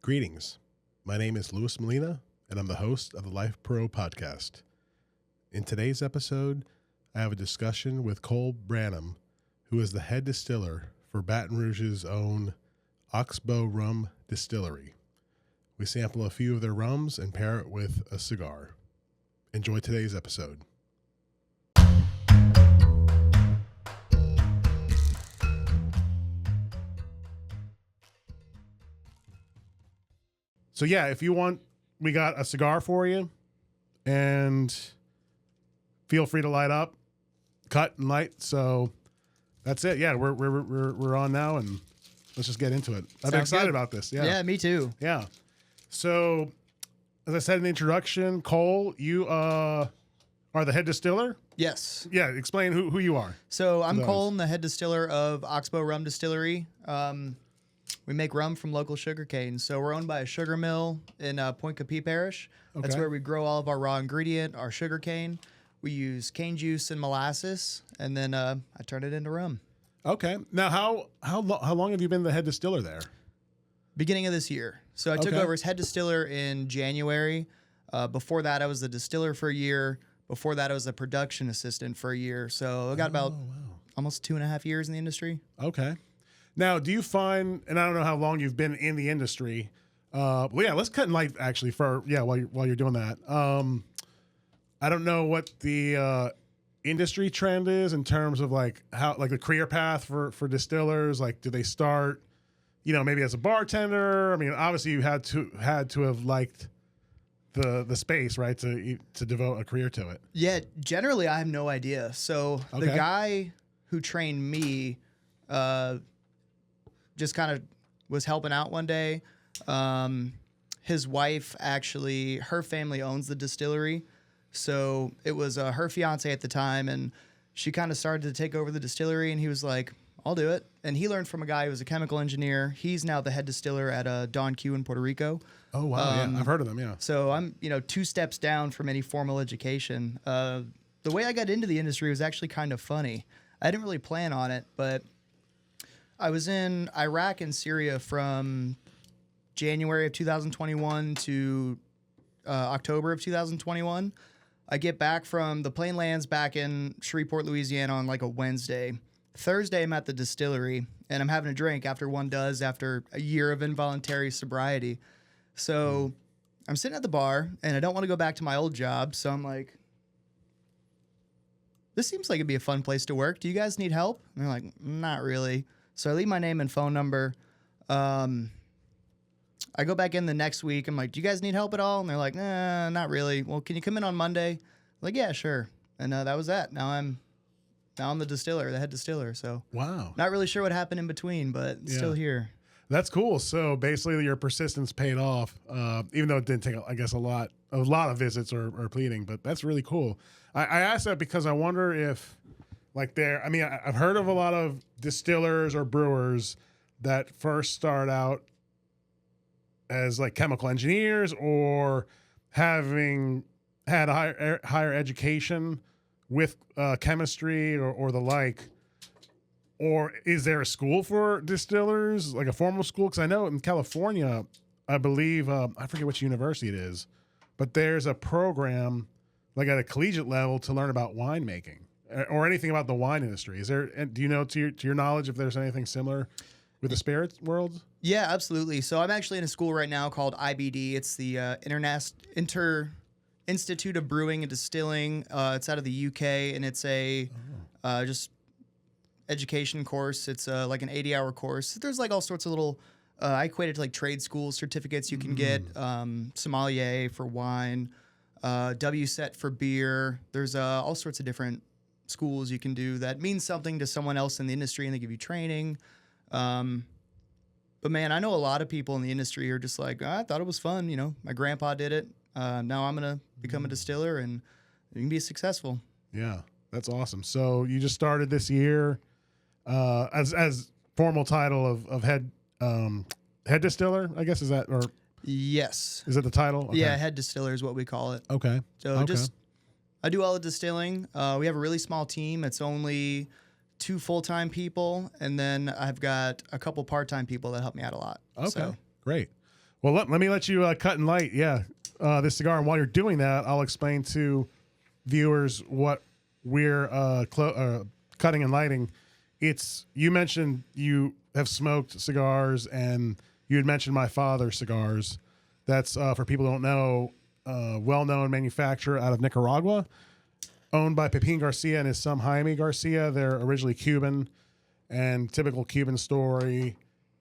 Greetings. My name is Luis Molina, and I'm the host of the Life Puro podcast. In today's episode, I have a discussion with Cole Brannum, who is the head distiller for Baton Rouge's own Oxbow Rum Distillery. We sample a few of their rums and pair it with a cigar. Enjoy today's episode. So yeah, if you want, we got a cigar for you, and feel free to light up, cut and light. So that's it. Yeah, we're on now, and let's just get into it. I've been excited about this. Yeah, me too. Yeah. So as I said in the introduction, Cole, you are the head distiller. Yes. Yeah. Explain who you are. So I'm Cole, I'm the head distiller of Oxbow Rum Distillery. We make rum from local sugar cane. So we're owned by a sugar mill in Point Capee Parish. That's Okay. where we grow all of our raw ingredient, our sugar cane. We use cane juice and molasses, and then I turn it into rum. Okay. Now, how long have you been the head distiller there? Beginning of this year. So I took Okay. over as head distiller in January. Before that, I was the distiller for a year. Before that, I was a production assistant for a year. So I got about almost 2.5 years in the industry. Okay. Now, do you find, and I don't know how long you've been in the industry, well, yeah, let's cut and light actually while you're doing that. I don't know what the industry trend is in terms of like the career path for distillers. Like, do they start, maybe as a bartender? I mean, obviously you had to have liked the space, right, to devote a career to it. Yeah, generally I have no idea. So the Okay. guy who trained me just kind of was helping out one day. His wife actually, her family owns the distillery. So it was her fiance at the time, and she kind of started to take over the distillery, and he was like, I'll do it. And he learned from a guy who was a chemical engineer. He's now the head distiller at Don Q in Puerto Rico. Oh, wow. Yeah, I've heard of them, yeah. So I'm, 2 steps down from any formal education. The way I got into the industry was actually kind of funny. I didn't really plan on it, but I was in Iraq and Syria from January of 2021 to October of 2021. I get back from the plane lands back in Shreveport, Louisiana on like a Wednesday. Thursday, I'm at the distillery, and I'm having a drink after one does after a year of involuntary sobriety. So I'm sitting at the bar, and I don't want to go back to my old job, so I'm like, this seems like it'd be a fun place to work. Do you guys need help? And they're like, not really. So I leave my name and phone number. I go back in the next week. I'm like, do you guys need help at all? And they're like, nah, not really. Well, can you come in on Monday? I'm like, yeah, sure. And that was that. Now I'm the distiller, the head distiller. So Wow. not really sure what happened in between, but still here. That's cool. So basically, your persistence paid off, even though it didn't take, I guess, a lot of visits or pleading. But that's really cool. I asked that because I wonder if, like, I've heard of a lot of distillers or brewers that first start out as like chemical engineers or having had a higher education with chemistry or the like. Or is there a school for distillers, like a formal school? Because I know in California, I believe, I forget which university it is, but there's a program like at a collegiate level to learn about winemaking or anything about the wine industry. Is there? Do you know, to your knowledge, if there's anything similar with the spirits world? Yeah, absolutely. So I'm actually in a school right now called IBD. It's the Institute of Brewing and Distilling. It's out of the UK, and it's a just education course. It's like an 80-hour course. There's like all sorts of little, I equate it to like trade school certificates you can get, sommelier for wine, WSET for beer. There's all sorts of different schools you can do that means something to someone else in the industry, and they give you training. But man, I know a lot of people in the industry are just like, I thought it was fun. My grandpa did it. Now I'm going to become a distiller, and you can be successful. Yeah, that's awesome. So you just started this year as formal title of head distiller, I guess, is that, or Yes. is it the title? Okay. Yeah, head distiller is what we call it. Okay. So I do all the distilling. We have a really small team. It's only 2 full-time people, and then I've got a couple part-time people that help me out a lot. Okay, So, great. Well, let me let you cut and light. Yeah, this cigar. And while you're doing that, I'll explain to viewers what we're cutting and lighting. You mentioned you have smoked cigars, and you had mentioned my father's cigars. That's for people who don't know, well-known manufacturer out of Nicaragua, owned by Pepin Garcia and his son Jaime Garcia. They're originally Cuban, and typical Cuban story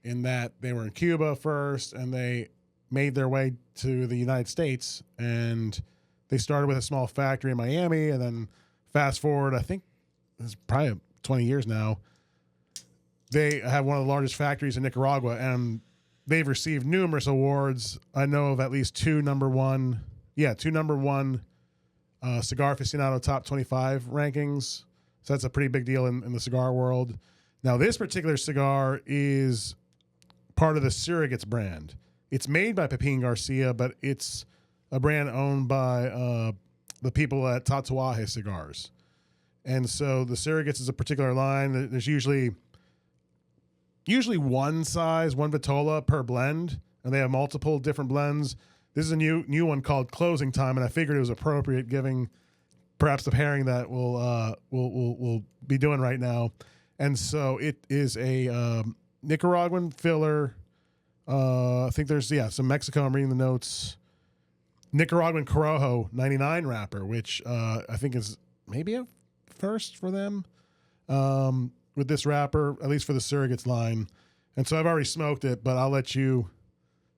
in that they were in Cuba first, and they made their way to the United States, and they started with a small factory in Miami, and then fast forward, I think it's probably 20 years now, they have one of the largest factories in Nicaragua, and they've received numerous awards. I know of at least two number one Cigar Aficionado Top 25 rankings. So that's a pretty big deal in the cigar world. Now, this particular cigar is part of the Surrogates brand. It's made by Pepin Garcia, but it's a brand owned by the people at Tatuaje Cigars. And so the Surrogates is a particular line. There's usually one size, one vitola per blend, and they have multiple different blends. This is a new one called Closing Time, and I figured it was appropriate, giving perhaps the pairing that we'll be doing right now. And so it is a Nicaraguan filler. I think there's some Mexico. I'm reading the notes. Nicaraguan Corojo 99 wrapper, which I think is maybe a first for them with this wrapper, at least for the Surrogates line. And so I've already smoked it, but I'll let you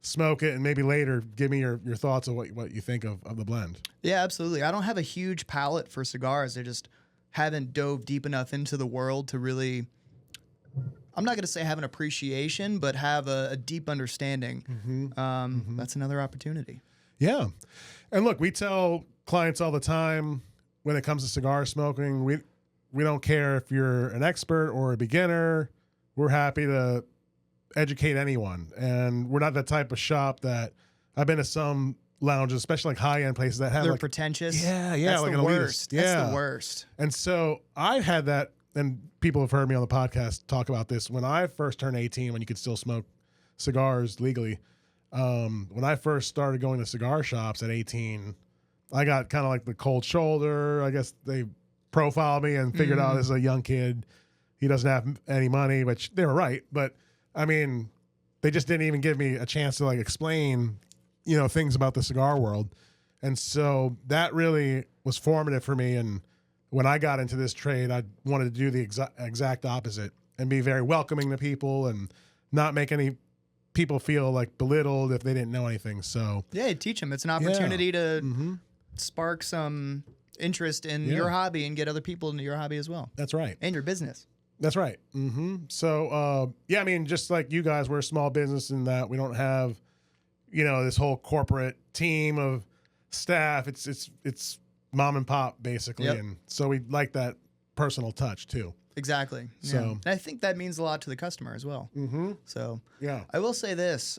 smoke it and maybe later give me your thoughts on what you think of the blend. Yeah, absolutely. I don't have a huge palate for cigars. I just haven't dove deep enough into the world to really, I'm not going to say have an appreciation, but have a deep understanding. That's another opportunity. Yeah. And look, we tell clients all the time when it comes to cigar smoking, we don't care if you're an expert or a beginner. We're happy to educate anyone. And we're not the type of shop that I've been to some lounges, especially like high-end places that have They're like pretentious. Yeah, That's like the an worst. elitist. That's the worst. And so I had that, and people have heard me on the podcast talk about this. When I first turned 18, when you could still smoke cigars legally, when I first started going to cigar shops at 18, I got kind of like the cold shoulder. I guess they profiled me and figured out this is a young kid. He doesn't have any money, which they were right. But I mean, they just didn't even give me a chance to like explain, things about the cigar world. And so that really was formative for me. And when I got into this trade, I wanted to do the exact opposite and be very welcoming to people and not make any people feel like belittled if they didn't know anything. So yeah, teach them. It's an opportunity to spark some interest in your hobby and get other people into your hobby as well. That's right. And your business. That's right. So, I mean, just like you guys, we're a small business in that we don't have, this whole corporate team of staff. It's mom and pop basically. Yep. And so we like that personal touch too. Exactly. So and I think that means a lot to the customer as well. So yeah, I will say this,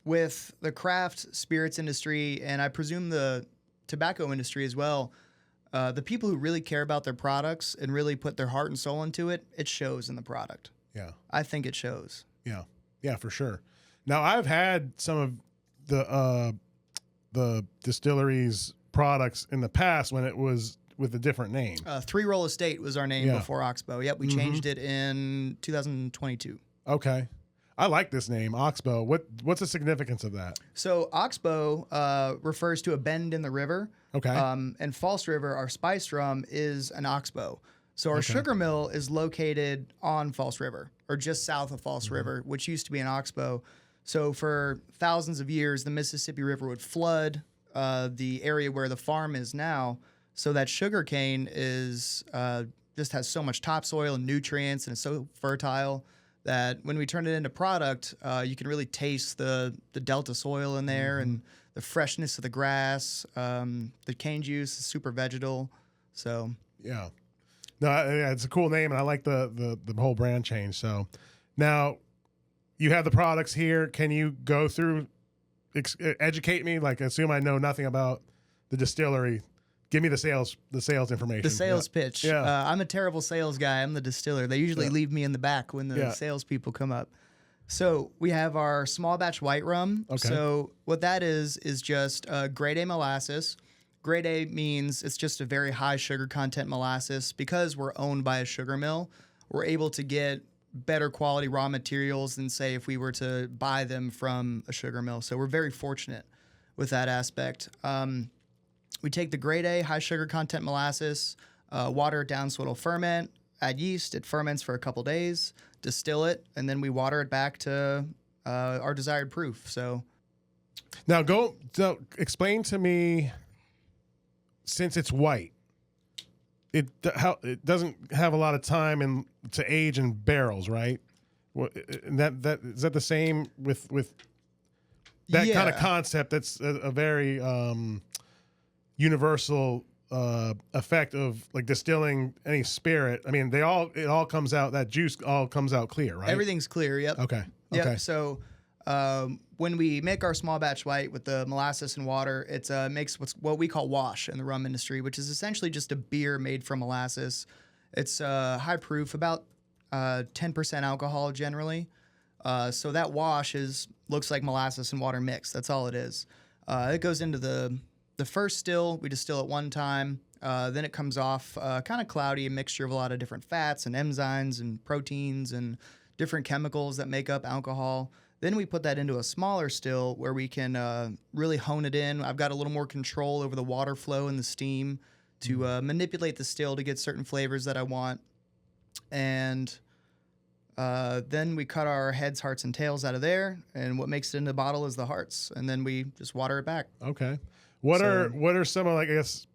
with the craft spirits industry, and I presume the tobacco industry as well, the people who really care about their products and really put their heart and soul into it, it shows in the product. Yeah. I think it shows. Yeah. Yeah, for sure. Now I've had some of the distillery's products in the past when it was with a different name. Three Roll Estate was our name before Oxbow. Yep, we changed it in 2022. Okay. I like this name, Oxbow. What's the significance of that? So Oxbow refers to a bend in the river. Okay. And False River, our spice rum, is an oxbow. So our sugar mill is located on False River, or just south of False River, which used to be an oxbow. So for thousands of years, the Mississippi River would flood the area where the farm is now. So that sugar cane is just has so much topsoil and nutrients, and it's so fertile that when we turn it into product, you can really taste the delta soil in there and the freshness of the grass. The cane juice is super vegetal. So yeah, no, it's a cool name, and I like the whole brand change. So now you have the products here. Can you go through, educate me? Like, assume I know nothing about the distillery. Give me the sales information. The sales pitch. Yeah. I'm a terrible sales guy. I'm the distiller. They usually leave me in the back when the salespeople come up. So we have our small batch white rum. Okay. So what that is just grade A molasses. Grade A means it's just a very high sugar content molasses. Because we're owned by a sugar mill, we're able to get better quality raw materials than, say, if we were to buy them from a sugar mill. So we're very fortunate with that aspect. We take the grade A high sugar content molasses, water it down so it'll ferment, add yeast, it ferments for a couple days, distill it, and then we water it back to our desired proof. So Now explain to me, since it's white, it doesn't have a lot of time to age in barrels, right? That is that the same with that kind of concept? That's a very universal effect of like distilling any spirit. I mean, it all comes out, that juice all comes out clear, right? everything's clear. Yep. Okay. Yep. Okay. So when we make our small batch white with the molasses and water, it makes what we call wash in the rum industry, which is essentially just a beer made from molasses. It's high proof, about 10% alcohol generally. So that wash looks like molasses and water mixed. That's all it is. It goes into the first still. We distill it one time. Then it comes off kind of cloudy, a mixture of a lot of different fats and enzymes and proteins and different chemicals that make up alcohol. Then we put that into a smaller still where we can really hone it in. I've got a little more control over the water flow and the steam to manipulate the still to get certain flavors that I want. And then we cut our heads, hearts, and tails out of there. And what makes it into the bottle is the hearts. And then we just water it back. Okay. What are some of, like, I guess,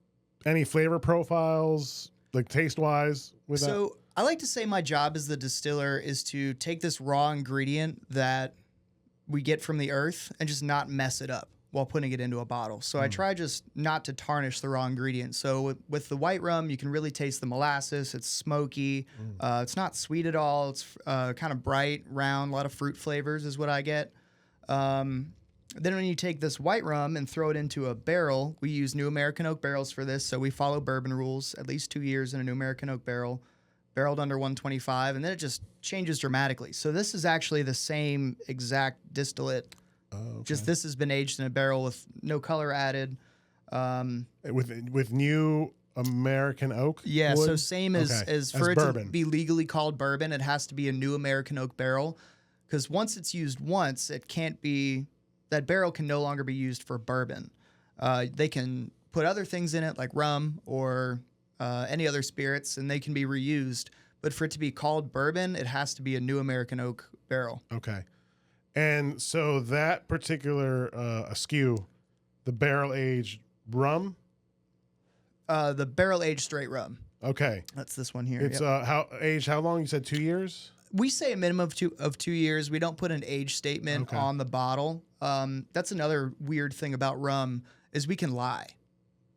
any flavor profiles, like taste wise with that? So I like to say my job as the distiller is to take this raw ingredient that we get from the earth and just not mess it up while putting it into a bottle. So I try just not to tarnish the raw ingredient. So with the white rum, you can really taste the molasses. It's smoky. It's not sweet at all. It's kind of bright, round, a lot of fruit flavors is what I get. Then when you take this white rum and throw it into a barrel, we use New American Oak barrels for this. So we follow bourbon rules, at least 2 years in a New American Oak barrel, barreled under 125, and then it just changes dramatically. So this is actually the same exact distillate. Oh, okay. Just this has been aged in a barrel with no color added. With New American Oak? Yeah, wood? so same as for it bourbon. to be legally called bourbon, it has to be a New American Oak barrel. Because once it's used once, it can't be, that barrel can no longer be used for bourbon. They can put other things in it like rum or any other spirits, and they can be reused. But for it to be called bourbon, it has to be a New American Oak barrel. Okay. And so that particular SKU, the barrel aged rum? The barrel aged straight rum. Okay. That's this one here. It's Yep. how long? You said 2 years? We say a minimum of 2 years. We don't put an age statement on the bottle. That's another weird thing about rum is we can lie.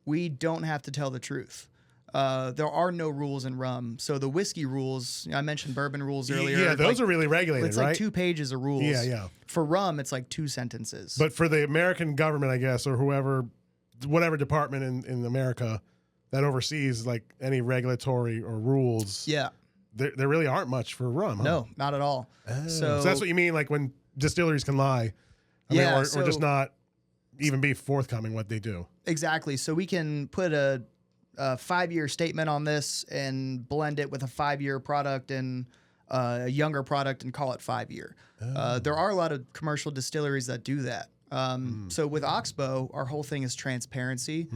We don't have to tell the truth. There are no rules in rum. So the whiskey rules, I mentioned bourbon rules earlier. Yeah, those are really regulated, it's right? like 2 pages of rules. Yeah, yeah. For rum, it's like 2 sentences. But for the American government, I guess, or whatever department in America that oversees like any regulatory or rules, yeah. there really aren't much for rum. Huh? No, not at all. So that's what you mean, like when distilleries can lie, or just not even be forthcoming what they do. Exactly. So we can put a 5-year statement on this and blend it with a 5-year product and a younger product and call it 5-year. There are a lot of commercial distilleries that do that. So with Oxbow, our whole thing is transparency.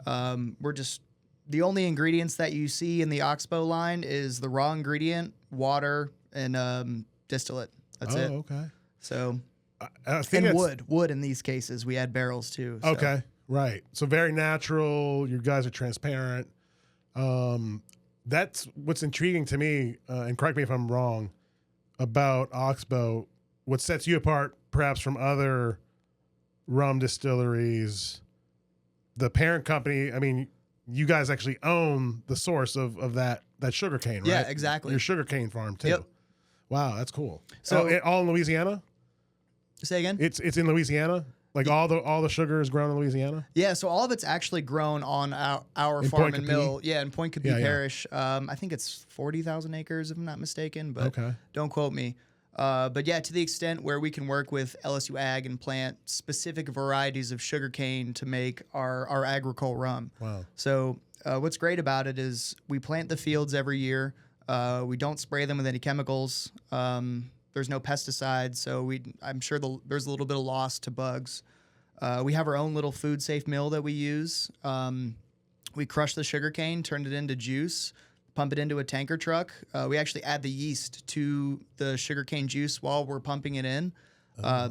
We're just, the only ingredients that you see in the Oxbow line is the raw ingredient, water, and distillate. That's it. Okay. So, I think and wood in these cases. We add barrels too. So. Okay. Right. So very natural. You guys are transparent. That's what's intriguing to me, and correct me if I'm wrong, about Oxbow. What sets you apart perhaps from other rum distilleries, the parent company, I mean, you guys actually own the source of that sugar cane, right? Yeah, exactly. Your sugar cane farm too. Yep. Wow, that's cool. So all in Louisiana? Say again? It's in Louisiana? Like all the sugar is grown in Louisiana? Yeah, so all of it's actually grown on our In farm Point and Capee? mill. Yeah, in Point Capee Yeah, yeah. Parish. I think it's 40,000 acres, if I'm not mistaken, but Okay. don't quote me. But yeah, to the extent where we can work with LSU Ag and plant specific varieties of sugarcane to make our agricole rum. Wow. So what's great about it is we plant the fields every year. We don't spray them with any chemicals. There's no pesticides, so I'm sure there's a little bit of loss to bugs. We have our own little food safe mill that we use. We crush the sugarcane, turn it into juice, pump it into a tanker truck. We actually add the yeast to the sugarcane juice while we're pumping it in.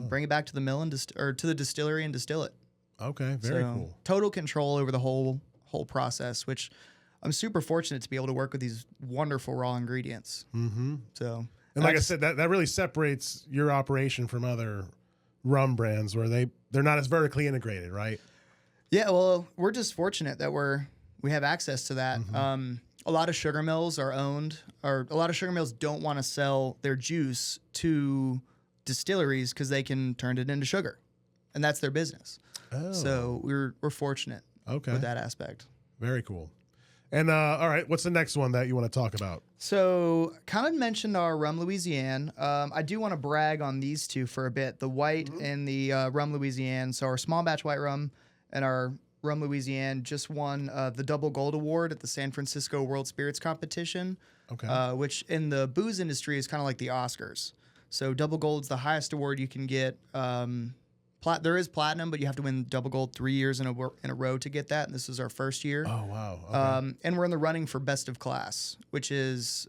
Bring it back to the mill or to the distillery and distill it. Okay, very cool. Total control over the whole process, which I'm super fortunate to be able to work with these wonderful raw ingredients. Mm-hmm. So, and like I said, that really separates your operation from other rum brands where they're not as vertically integrated, right? Yeah, well, we're just fortunate that we have access to that. Mm-hmm. A lot of sugar mills are owned, or a lot of sugar mills don't want to sell their juice to distilleries because they can turn it into sugar, and that's their business. Oh. So we're fortunate with that aspect. Very cool. And all right, what's the next one that you want to talk about? So, kind of mentioned our Rum Louisiane. I do want to brag on these two for a bit, the white and the Rum Louisiane. So our small batch white rum and our Rum Louisiane just won the Double Gold Award at the San Francisco World Spirits Competition, which in the booze industry is kind of like the Oscars. So Double Gold's the highest award you can get. There is platinum, but you have to win double gold 3 years in a row to get that. And this is our first year. Oh, wow. Okay. And we're in the running for best of class, which is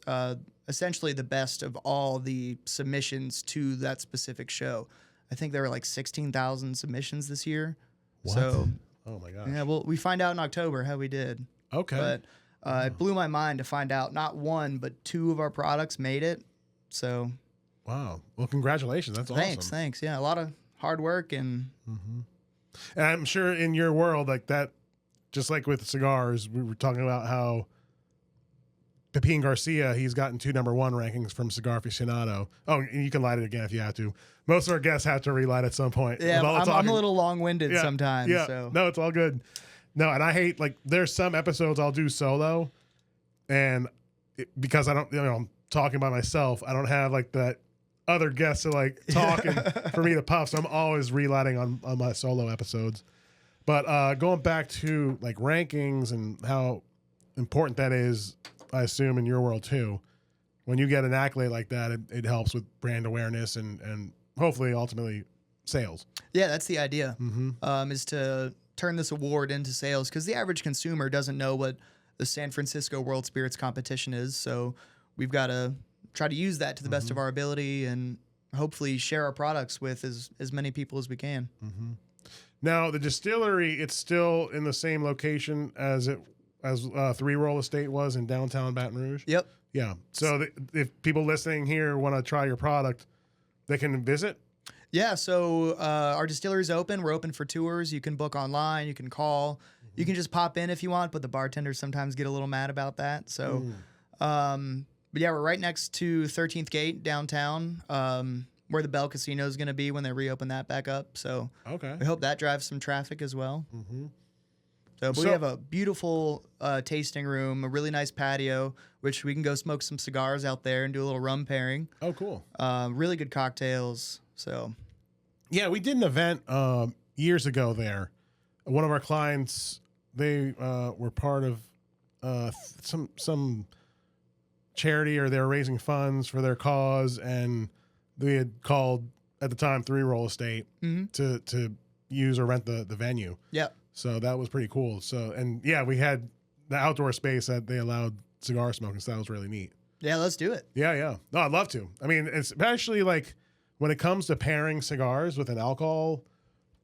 essentially the best of all the submissions to that specific show. I think there were like 16,000 submissions this year. What? So, oh, my gosh. yeah, well, we find out in October how we did. Okay. But it blew my mind to find out not one, but two of our products made it. So, wow. Well, congratulations. That's awesome. Thanks. Yeah, a lot of hard work and I'm sure in your world like that, just like with cigars, we were talking about how Pepin Garcia, he's gotten 2 number 1 rankings from Cigar Aficionado. Oh, and you can light it again if you have to. Most of our guests have to relight at some point. Yeah, I'm a little long-winded sometimes. Yeah, so. No, it's all good. No, and I hate like there's some episodes I'll do solo, and because I don't, I'm talking by myself, I don't have like that other guests to like talk and for me to puff. So I'm always relighting on my solo episodes. But going back to like rankings and how important that is, I assume in your world too, when you get an accolade like that, it helps with brand awareness and hopefully ultimately sales. Yeah, that's the idea, is to turn this award into sales, because the average consumer doesn't know what the San Francisco World Spirits Competition is. So we've got to try to use that to the best of our ability and hopefully share our products with as many people as we can. Now, the distillery, it's still in the same location as Three Roll Estate was in downtown Baton Rouge? Yep. Yeah. So if people listening here want to try your product, they can visit? Yeah, so our distillery's open. We're open for tours. You can book online. You can call. You can just pop in if you want, but the bartenders sometimes get a little mad about that. So, but yeah, we're right next to 13th Gate downtown, where the Bell Casino is going to be when they reopen that back up. So we hope that drives some traffic as well. So we have a beautiful tasting room, a really nice patio, which we can go smoke some cigars out there and do a little rum pairing. Oh, cool. Really good cocktails. So, yeah, we did an event years ago there. One of our clients, they were part of some charity, or they were raising funds for their cause, and they had called at the time Three Roll Estate to use or rent the venue. Yeah. So that was pretty cool. So, and yeah, we had the outdoor space that they allowed cigar smoking, so that was really neat. Yeah, let's do it. Yeah. No, I'd love to. I mean, especially like when it comes to pairing cigars with an alcohol,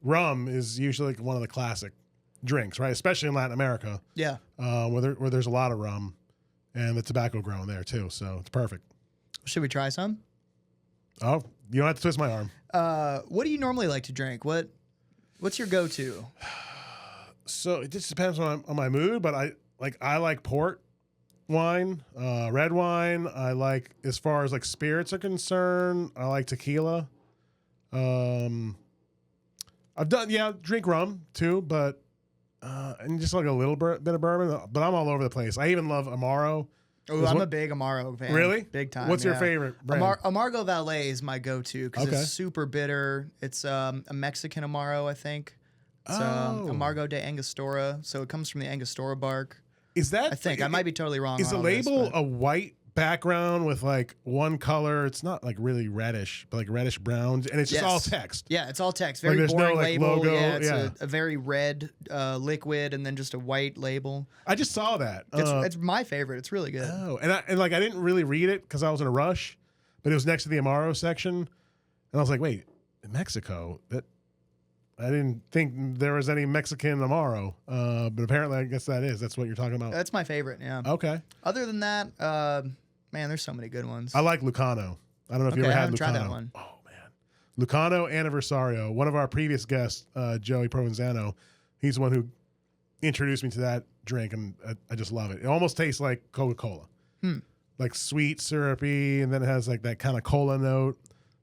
rum is usually like one of the classic drinks, right? Especially in Latin America. Yeah. Where there's a lot of rum and the tobacco grown there too. So it's perfect. Should we try some? Oh, you don't have to twist my arm. What do you normally like to drink? What's your go-to? So it just depends on my mood, but I like port wine, red wine. I like, as far as like spirits are concerned, I like tequila. I've done, drink rum too, but and just like a little bit of bourbon, but I'm all over the place. I even love Amaro Oh, I'm a big Amaro fan. Really? Big time. What's your favorite brand? Amargo Valet is my go-to because Okay. it's super bitter. It's a Mexican Amaro, I think. It's Amargo de Angostura, so it comes from the Angostura bark. Is that? I think I might be totally wrong. Is the on all label this, a white background with like one color? It's not like really reddish, but like reddish brown, and it's just all text. Yeah, it's all text. Very there's boring no, like, label. logo, Yeah, it's yeah. a very red liquid, and then just a white label. I just saw that. It's my favorite. It's really good. Oh, and I didn't really read it because I was in a rush, but it was next to the Amaro section, and I was like, wait, in Mexico? That I didn't think there was any Mexican Amaro, but apparently I guess that's what you're talking about. That's my favorite. Yeah. Okay. Other than that, man, there's so many good ones. I like Lucano. I don't know if you ever I had haven't Lucano. tried that one. Oh man, Lucano Anniversario. One of our previous guests, Joey Provenzano, he's the one who introduced me to that drink, and I just love it. It almost tastes like Coca-Cola, like sweet, syrupy, and then it has like that kind of cola note,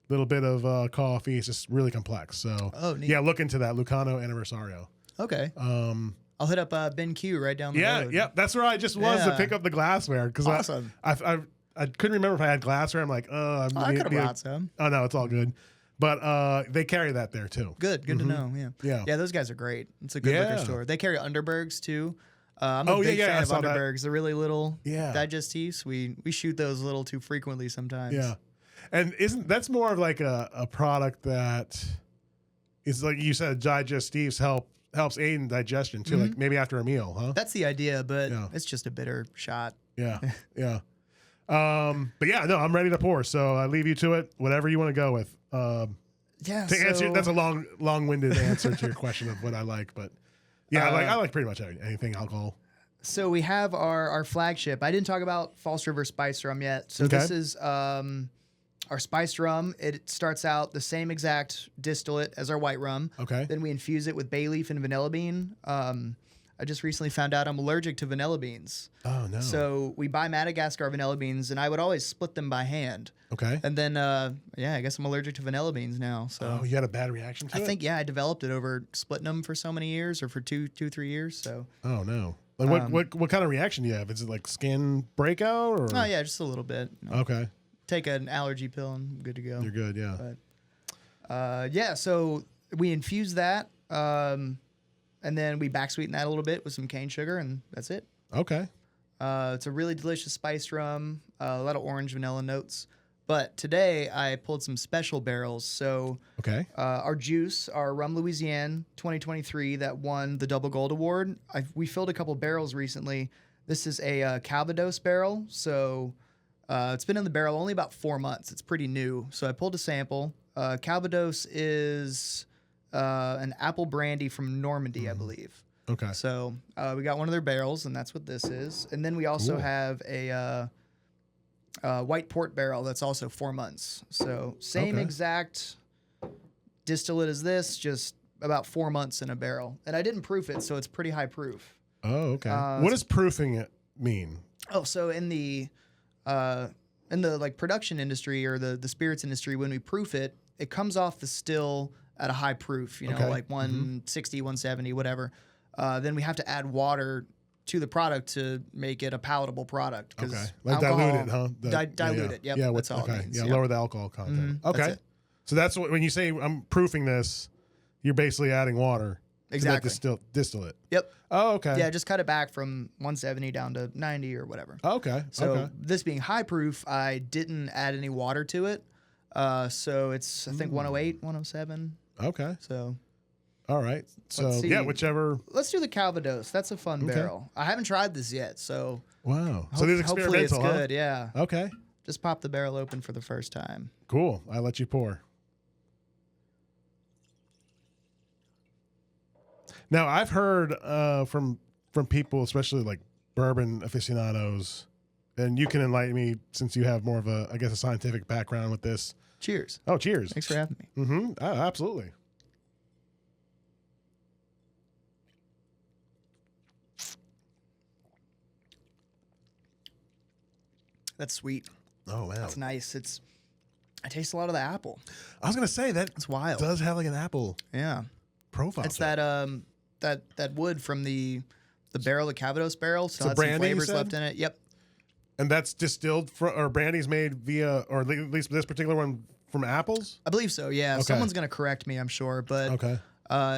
little bit of coffee. It's just really complex. So, neat. Yeah, look into that Lucano Anniversario. Okay. I'll hit up Ben Q right down the road. Yeah, that's where I just was to Yeah. pick up the glassware because Awesome. I couldn't remember if I had glassware. I'm like, I could have brought some. Oh no, it's all good. But they carry that there too. Good to know. Yeah. Yeah, those guys are great. It's a good liquor store. They carry Underbergs too. I'm a Oh, big yeah, fan I of saw that. Underbergs. They're really little digestives. We shoot those a little too frequently sometimes. Yeah. And that's more of like a product that is like you said, digestives helps aid in digestion too, like maybe after a meal, huh? That's the idea, but it's just a bitter shot. Yeah. Yeah. But yeah, no, I'm ready to pour. So I leave you to it. Whatever you want to go with. Yeah. To answer, that's a long-winded answer to your question of what I like, but yeah, I like pretty much anything alcohol. So we have our flagship. I didn't talk about False River Spice Rum yet. So this is our spiced rum. It starts out the same exact distillate as our white rum. Okay. Then we infuse it with bay leaf and vanilla bean. I just recently found out I'm allergic to vanilla beans. Oh no. So we buy Madagascar vanilla beans, and I would always split them by hand. Okay. And then, I guess I'm allergic to vanilla beans now. So Oh, you had a bad reaction to it? I think, I developed it over splitting them for so many years, or for 3 years. So. Oh no. Like what kind of reaction do you have? Is it like skin breakout or? Oh yeah, just a little bit. Okay. Take an allergy pill and I'm good to go. You're good, yeah. But so we infuse that, and then we back sweeten that a little bit with some cane sugar, and that's it. Okay. It's a really delicious spiced rum, a lot of orange vanilla notes. But today I pulled some special barrels. So our juice, our Rum Louisiane 2023 that won the Double Gold Award. We filled a couple barrels recently. This is a Calvados barrel. So it's been in the barrel only about 4 months. It's pretty new. So I pulled a sample. Calvados is an apple brandy from Normandy, I believe. Okay. So we got one of their barrels, and that's what this is. And then we also have a white port barrel that's also 4 months. So same exact distillate as this, just about 4 months in a barrel. And I didn't proof it, so it's pretty high proof. Oh, okay. What does proofing it mean? Oh, so in the like production industry or the spirits industry, when we proof it, it comes off the still at a high proof, like 160, 170, whatever. Then we have to add water to the product to make it a palatable product. Okay. Like dilute it, huh? Dilute it. Yep. Yeah. That's all it means. Yeah. Lower the alcohol content. Okay. That's it. So that's what, when you say I'm proofing this, you're basically adding water. Exactly. To that distillate. Yep. Oh, okay. Yeah, just cut it back from 170 down to 90 or whatever. Okay. So this being high proof, I didn't add any water to it. So it's, I think, 108, 107. Okay. So. All right. So, whichever. Let's do the Calvados. That's a fun barrel. I haven't tried this yet, so. Wow. So this is experimental, hopefully it's good, yeah. Okay. Just pop the barrel open for the first time. Cool. I'll let you pour. Now, I've heard from people, especially like bourbon aficionados, and you can enlighten me since you have more of a, I guess, a scientific background with this. Cheers. Oh, cheers. Thanks for having me. Mm-hmm. Oh, absolutely. That's sweet. Oh, wow. That's nice. I taste a lot of the apple. I was going to say that it's wild. Does have like an apple profile. It's that wood from the barrel, the Calvados barrel. Still it's had a brandy, some flavors left in it. Yep. And that's distilled or brandy's made via, or at least this particular one from apples? I believe so, yeah. Okay. Someone's going to correct me, I'm sure. But Okay.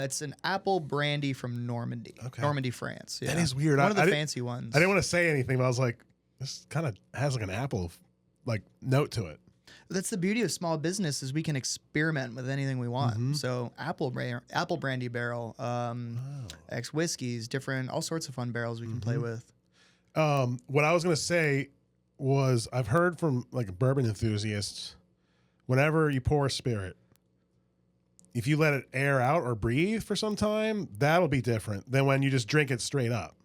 it's an apple brandy from Normandy. Okay. Normandy, France. Yeah. That is weird. One of the I fancy ones. I didn't want to say anything, but I was like, this kind of has like an apple like note to it. That's the beauty of small business is we can experiment with anything we want. So apple brandy barrel, X whiskeys, different, all sorts of fun barrels we can play with. What I was going to say was I've heard from like bourbon enthusiasts, whenever you pour a spirit, if you let it air out or breathe for some time, that'll be different than when you just drink it straight up.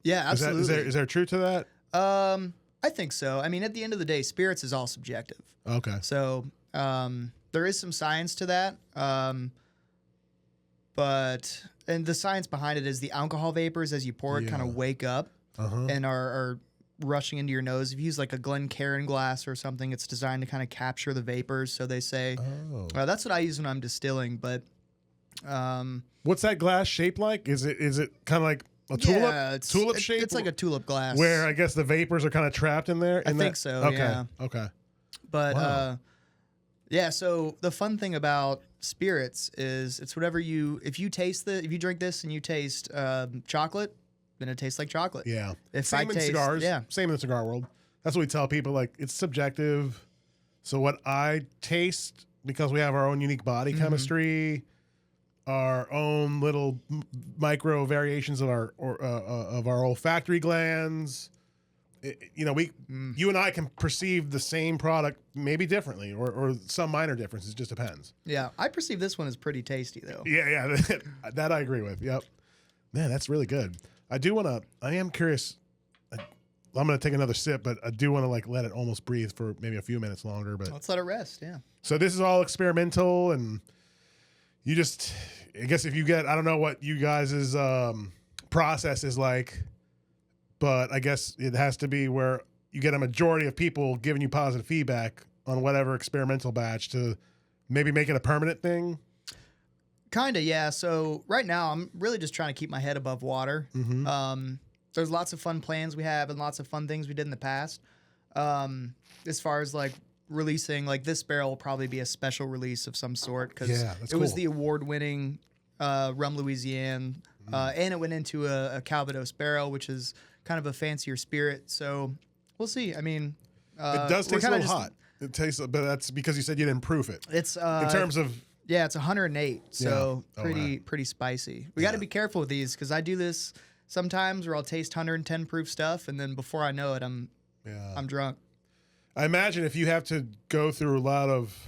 Yeah, absolutely. Is there truth to that? I think so. I mean, at the end of the day, spirits is all subjective. Okay. So there is some science to that. And the science behind it is the alcohol vapors as you pour it kind of wake up and are rushing into your nose. If you use like a Glencairn glass or something, it's designed to kind of capture the vapors. So they say, that's what I use when I'm distilling. But what's that glass shaped like? Is it kind of like a tulip? Tulip shape? It's like a tulip glass. Where I guess the vapors are kind of trapped in there? I think so, okay. yeah. Okay. But yeah, so the fun thing about spirits is it's whatever if you drink this and you taste chocolate, then it tastes like chocolate. Yeah. If Same I in taste, cigars. yeah. Same in the cigar world. That's what we tell people. Like, it's subjective. So what I taste, because we have our own unique body chemistry, our own little micro variations of our olfactory glands. You and I can perceive the same product maybe differently, or some minor differences. It just depends. Yeah, I perceive this one as pretty tasty though. Yeah, that I agree with. Yep, man, that's really good. I am curious. I'm gonna take another sip, but I do want to like let it almost breathe for maybe a few minutes longer. But let's let it rest. Yeah. So this is all experimental, and you just, I guess if you get, I don't know what you guys' process is like. But I guess it has to be where you get a majority of people giving you positive feedback on whatever experimental batch to maybe make it a permanent thing. Kinda, yeah. So right now I'm really just trying to keep my head above water. There's lots of fun plans we have and lots of fun things we did in the past. As far as like releasing, like this barrel will probably be a special release of some sort because it was the award-winning Rum Louisiana, and it went into a Calvados barrel, which is kind of a fancier spirit. So we'll see. I mean, it does taste a little hot. It tastes, but that's because you said you didn't proof it. It's in terms of it's 108, so pretty spicy. We got to be careful with these because I do this sometimes where I'll taste 110 proof stuff, and then before I know it, I'm drunk. I imagine if you have to go through a lot of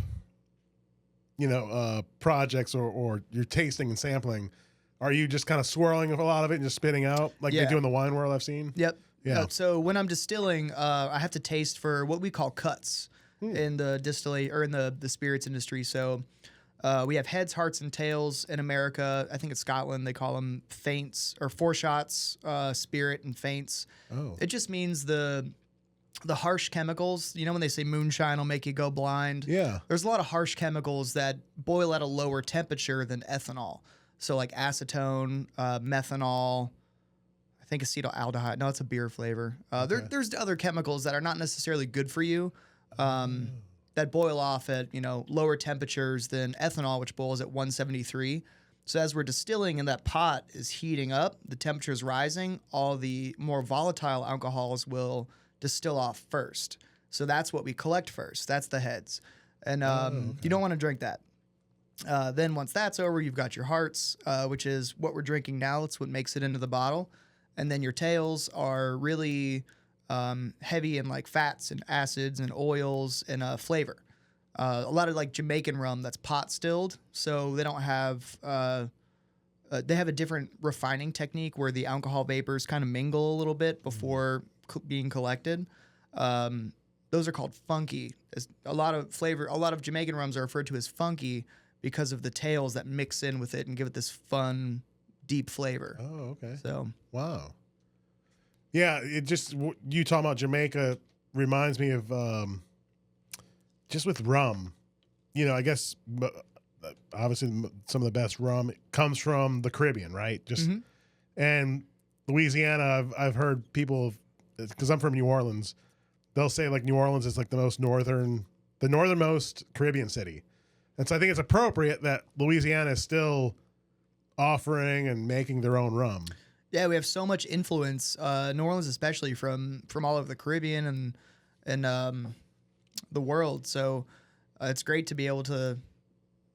projects or you're tasting and sampling. Are you just kind of swirling a lot of it and just spitting out like they do in the wine world I've seen? Yep. Yeah. So when I'm distilling, I have to taste for what we call cuts in the distillate or in the spirits industry. So we have heads, hearts, and tails in America. I think in Scotland they call them feints or foreshots, spirit and feints. Oh. It just means the harsh chemicals. You know when they say moonshine will make you go blind? Yeah. There's a lot of harsh chemicals that boil at a lower temperature than ethanol. So like acetone, methanol, I think acetaldehyde. No, it's a beer flavor. There's other chemicals that are not necessarily good for you that boil off at lower temperatures than ethanol, which boils at 173. So as we're distilling and that pot is heating up, the temperature is rising, all the more volatile alcohols will distill off first. So that's what we collect first. That's the heads. And you don't want to drink that. Then once that's over, you've got your hearts, which is what we're drinking now. It's what makes it into the bottle. And then your tails are really heavy in like fats and acids and oils and flavor. A lot of like Jamaican rum that's pot stilled, so they don't have they have a different refining technique where the alcohol vapors kind of mingle a little bit before being collected. Those are called funky. A lot of Jamaican rums are referred to as funky because of the tails that mix in with it and give it this fun, deep flavor. Oh, okay. So wow. Yeah, it just you talking about Jamaica reminds me of just with rum. I guess obviously some of the best rum comes from the Caribbean, right? And Louisiana, I've heard people, because I'm from New Orleans, they'll say like New Orleans is like the northernmost Caribbean city. And so I think it's appropriate that Louisiana is still offering and making their own rum. Yeah, we have so much influence, New Orleans especially from all over the Caribbean and the world. So it's great to be able to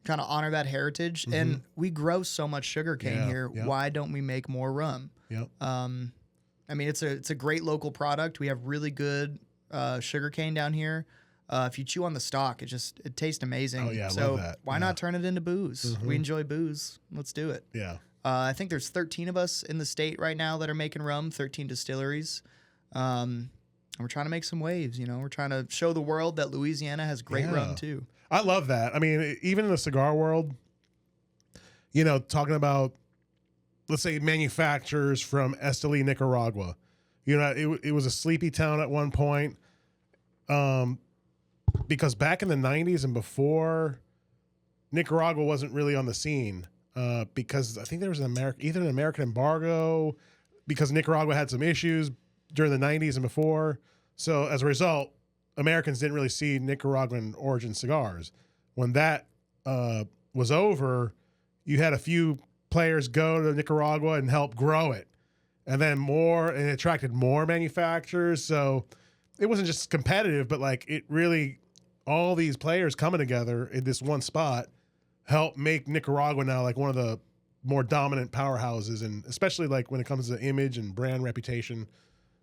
kind of honor that heritage. Mm-hmm. And we grow so much sugarcane here. Yep. Why don't we make more rum? Yep. I mean, it's a great local product. We have really good sugarcane down here. If you chew on the stalk, it tastes amazing. Oh yeah, I so love that. Why not turn it into booze? Mm-hmm. We enjoy booze. Let's do it. Yeah. I think there's 13 of us in the state right now that are making rum. 13 distilleries. And we're trying to make some waves. You know, we're trying to show the world that Louisiana has great rum too. I love that. I mean, even in the cigar world, you know, talking about, let's say, manufacturers from Esteli, Nicaragua. You know, it was a sleepy town at one point. Because back in the 90s and before, Nicaragua wasn't really on the scene. Because I think there was either an American embargo, because Nicaragua had some issues during the 90s and before. So as a result, Americans didn't really see Nicaraguan origin cigars. When that was over, you had a few players go to Nicaragua and help grow it. And then it attracted more manufacturers. So it wasn't just competitive, but like it really, all these players coming together in this one spot help make Nicaragua now like one of the more dominant powerhouses, and especially like when it comes to image and brand reputation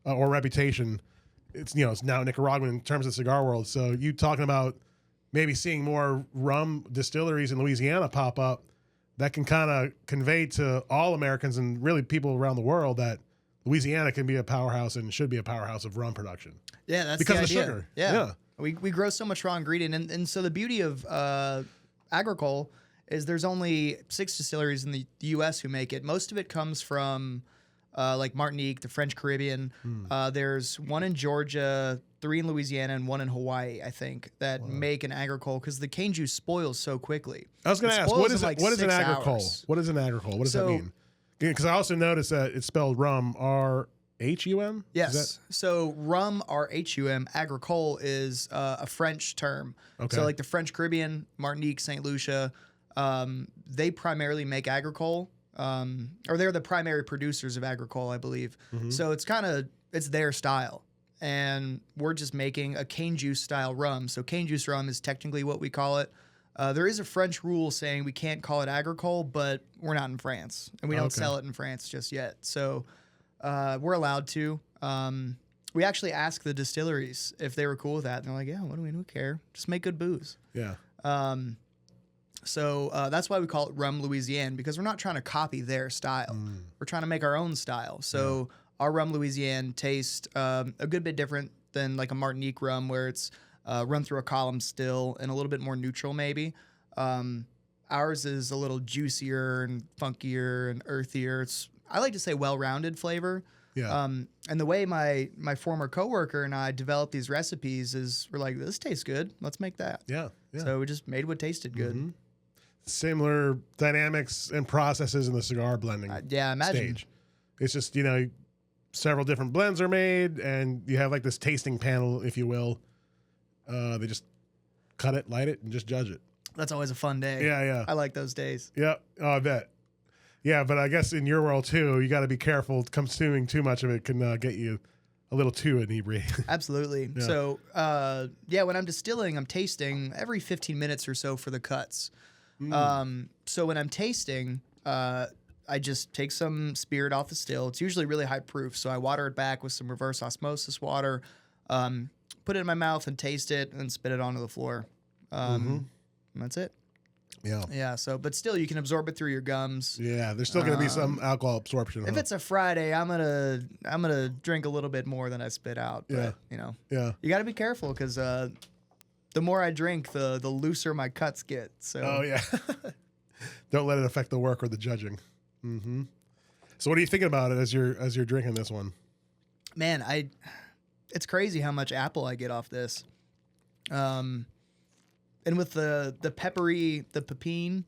or reputation, it's now Nicaraguan in terms of the cigar world. So you talking about maybe seeing more rum distilleries in Louisiana pop up, that can kind of convey to all Americans and really people around the world that Louisiana can be a powerhouse and should be a powerhouse of rum production. Yeah, that's because the of the idea. sugar. Yeah. We grow so much raw ingredient, and so the beauty of agricole is there's only 6 distilleries in the U.S. who make it. Most of it comes from like Martinique, the French Caribbean. There's 1 in Georgia, 3 in Louisiana, and 1 in Hawaii, I think, that make an agricole because the cane juice spoils so quickly. I was going to ask, what is an agricole? Hours. What is an agricole? What does that mean? Because I also noticed that it's spelled rum, R-H-U-M? Yes. So rum, R-H-U-M, agricole is a French term. Okay. So like the French Caribbean, Martinique, St. Lucia, they primarily make agricole, or they're the primary producers of agricole, I believe. Mm-hmm. So it's their style. And we're just making a cane juice style rum. So cane juice rum is technically what we call it. There is a French rule saying we can't call it agricole, but we're not in France, and we don't sell it in France just yet. So we're allowed to. We actually asked the distilleries if they were cool with that, and they're like, "Yeah, what do we care? Just make good booze." Yeah. So that's why we call it Rum Louisiane, because we're not trying to copy their style. We're trying to make our own style. So our Rum Louisiane tastes a good bit different than like a Martinique rum, where it's run through a column still and a little bit more neutral maybe. Ours is a little juicier and funkier and earthier. I like to say well-rounded flavor. Yeah. And the way my former coworker and I developed these recipes is we're like, this tastes good. Let's make that. Yeah. So we just made what tasted good. Mm-hmm. Similar dynamics and processes in the cigar blending imagine. stage. It's just, several different blends are made, and you have like this tasting panel, if you will. They just cut it, light it, and just judge it. That's always a fun day. Yeah. I like those days. Yeah. Oh, I bet. Yeah, but I guess in your world too, you got to be careful. Consuming too much of it can get you a little too inebriated. Absolutely. Yeah. So, when I'm distilling, I'm tasting every 15 minutes or so for the cuts. So when I'm tasting, I just take some spirit off the still. It's usually really high proof, so I water it back with some reverse osmosis water, put it in my mouth and taste it, and then spit it onto the floor. And that's it. Yeah. So, but still, you can absorb it through your gums. Yeah, there's still going to be some alcohol absorption. If it's a Friday, I'm gonna drink a little bit more than I spit out. But, Yeah. You got to be careful because the more I drink, the looser my cuts get. So. Oh yeah. Don't let it affect the work or the judging. Mm-hmm. So, what are you thinking about it as you're drinking this one? Man, it's crazy how much apple I get off this. And with the peppery, the pepine,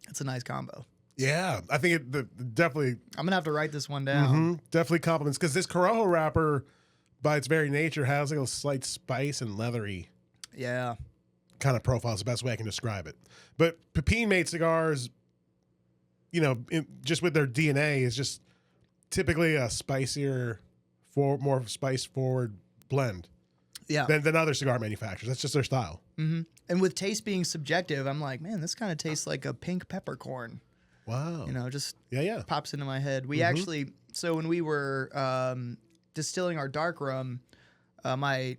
it's a nice combo. Yeah, I think it definitely. I'm gonna have to write this one down. Mm-hmm, definitely compliments, because this Corojo wrapper by its very nature, has like a slight spice and leathery Yeah. kind of profile. Is the best way I can describe it. But Pepin-made cigars, just with their DNA, is just typically a spicier, more spice-forward blend Yeah. than other cigar manufacturers. That's just their style. Mm-hmm. And with taste being subjective, I'm like, man, this kind of tastes like a pink peppercorn. Wow. Just Yeah. pops into my head. We actually, so when we were distilling our dark rum, my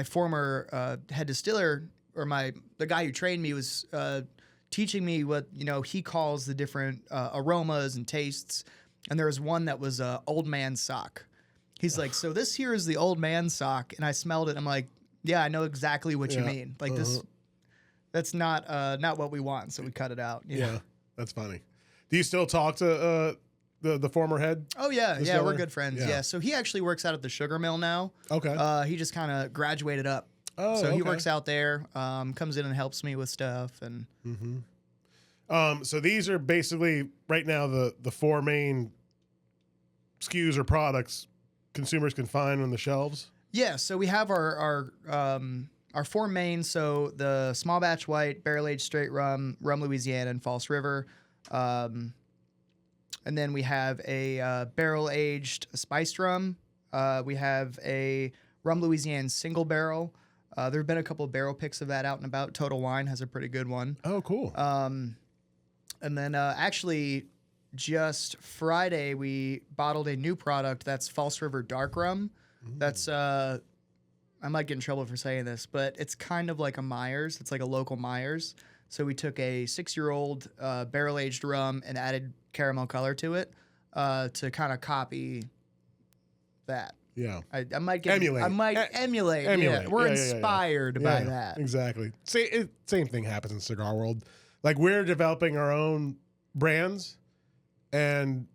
former head distiller, or the guy who trained me, was teaching me what he calls the different aromas and tastes. And there was one that was old man sock. He's like, so this here is the old man sock, and I smelled it. I'm like, yeah, I know exactly what you mean. Like this, that's not what we want. So we cut it out. Yeah, that's funny. Do you still talk to the former head? Oh yeah, distiller? we're good friends. Yeah. So he actually works out at the sugar mill now. Okay. He just kind of graduated up. Oh, so he okay. works out there. Comes in and helps me with stuff and. So these are basically right now the four main SKUs or products consumers can find on the shelves. Yeah, so we have our four main. So the small batch white, barrel aged straight rum, rum Louisiana, and False River, and then we have a barrel aged spiced rum. We have a rum Louisiana single barrel. There have been a couple of barrel picks of that out and about. Total Wine has a pretty good one. Oh, cool. And then actually, just Friday, we bottled a new product that's False River Dark Rum. That's, I might get in trouble for saying this, but it's kind of like a Myers. It's like a local Myers. So we took a 6-year-old barrel-aged rum and added caramel color to it to kind of copy that. Yeah. I might get Emulate. I might emulate. Emulate. Yeah. We're Yeah. inspired by that. Exactly. Same thing happens in the cigar world. Like, we're developing our own brands, and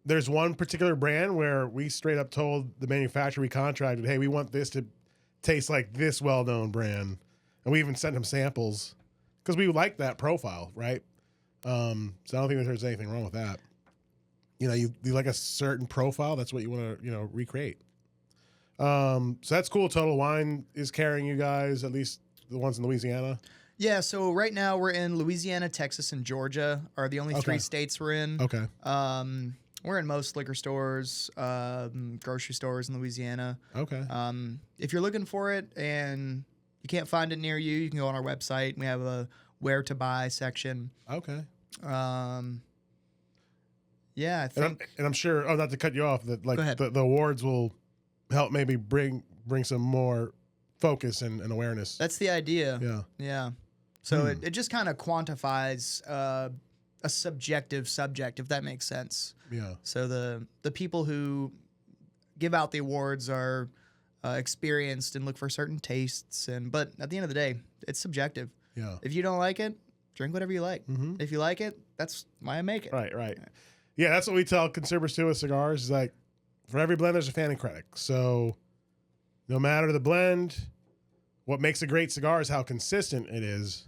there's one particular brand where we straight up told the manufacturer we contracted, hey, we want this to taste like this well-known brand. And we even sent them samples because we like that profile, right? So I don't think that there's anything wrong with that. You like a certain profile, that's what you want to, recreate. So that's cool. Total Wine is carrying you guys, at least the ones in Louisiana. Yeah, so right now we're in Louisiana, Texas, and Georgia are the only three states we're in. Okay. We're in most liquor stores, grocery stores in Louisiana. Okay. If you're looking for it and you can't find it near you, you can go on our website. We have a where to buy section. Okay. Yeah, I think. And I'm sure. Oh, not to cut you off. That like Go ahead. the awards will help maybe bring some more focus and awareness. That's the idea. Yeah. Yeah. So it just kind of quantifies a subjective subject, if that makes sense. Yeah. So the people who give out the awards are experienced and look for certain tastes, but at the end of the day, it's subjective. Yeah. If you don't like it, drink whatever you like. Mm-hmm. If you like it, that's why I make it. Right. Yeah, that's what we tell consumers too with cigars. Is like, for every blend, there's a fan and critic. So no matter the blend, what makes a great cigar is how consistent it is.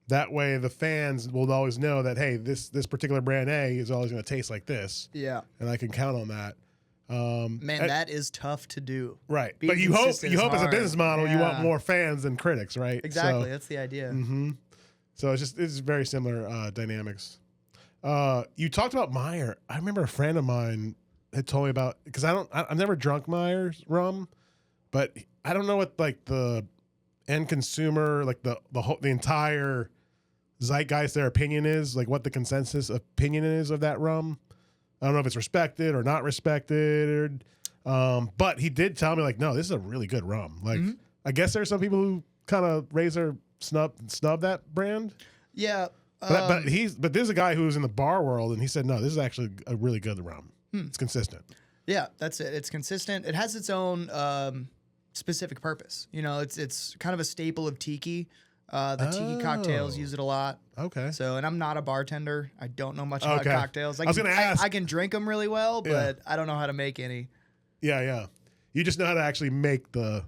That way, the fans will always know that, hey, this particular brand A is always going to taste like this. Yeah. And I can count on that. Man, that is tough to do. Right. Being But you hope consistent is as a hard. business model, you want Yeah. more fans than critics, right? Exactly. So, That's the idea. so it's very similar dynamics. You talked about Meyer. I remember a friend of mine had told me about, because I've never drunk Meyer's rum, but I don't know what like the end consumer, like the entire zeitgeist, their opinion is, like what the consensus opinion is of that rum. I don't know if it's respected or not respected, but he did tell me like, no, this is a really good rum. Like, I guess there's some people who kind of raise their snub that brand. Yeah. But this is a guy who's in the bar world, and he said, no, this is actually a really good rum. It's consistent. Yeah, that's it. It's consistent. It has its own specific purpose. It's kind of a staple of tiki. The tiki cocktails use it a lot. Okay. So, and I'm not a bartender. I don't know much about Okay. cocktails. I was gonna ask. I can drink them really well, but Yeah. I don't know how to make any. Yeah. You just know how to actually make the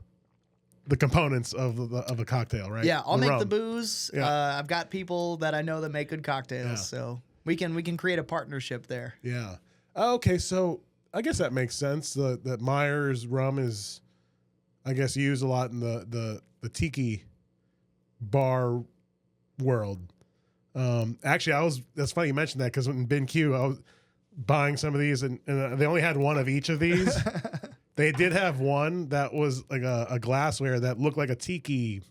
components of the cocktail, right? Yeah, I'll The make rum. the booze. Yeah. I've got people that I know that make good cocktails, Yeah. so we can create a partnership there. Yeah. Okay, so I guess that makes sense. That Myers rum is I guess, used a lot in the tiki bar world. Actually, that's funny you mentioned that because in BenQ, I was buying some of these and they only had one of each of these. They did have one that was like a glassware that looked like a tiki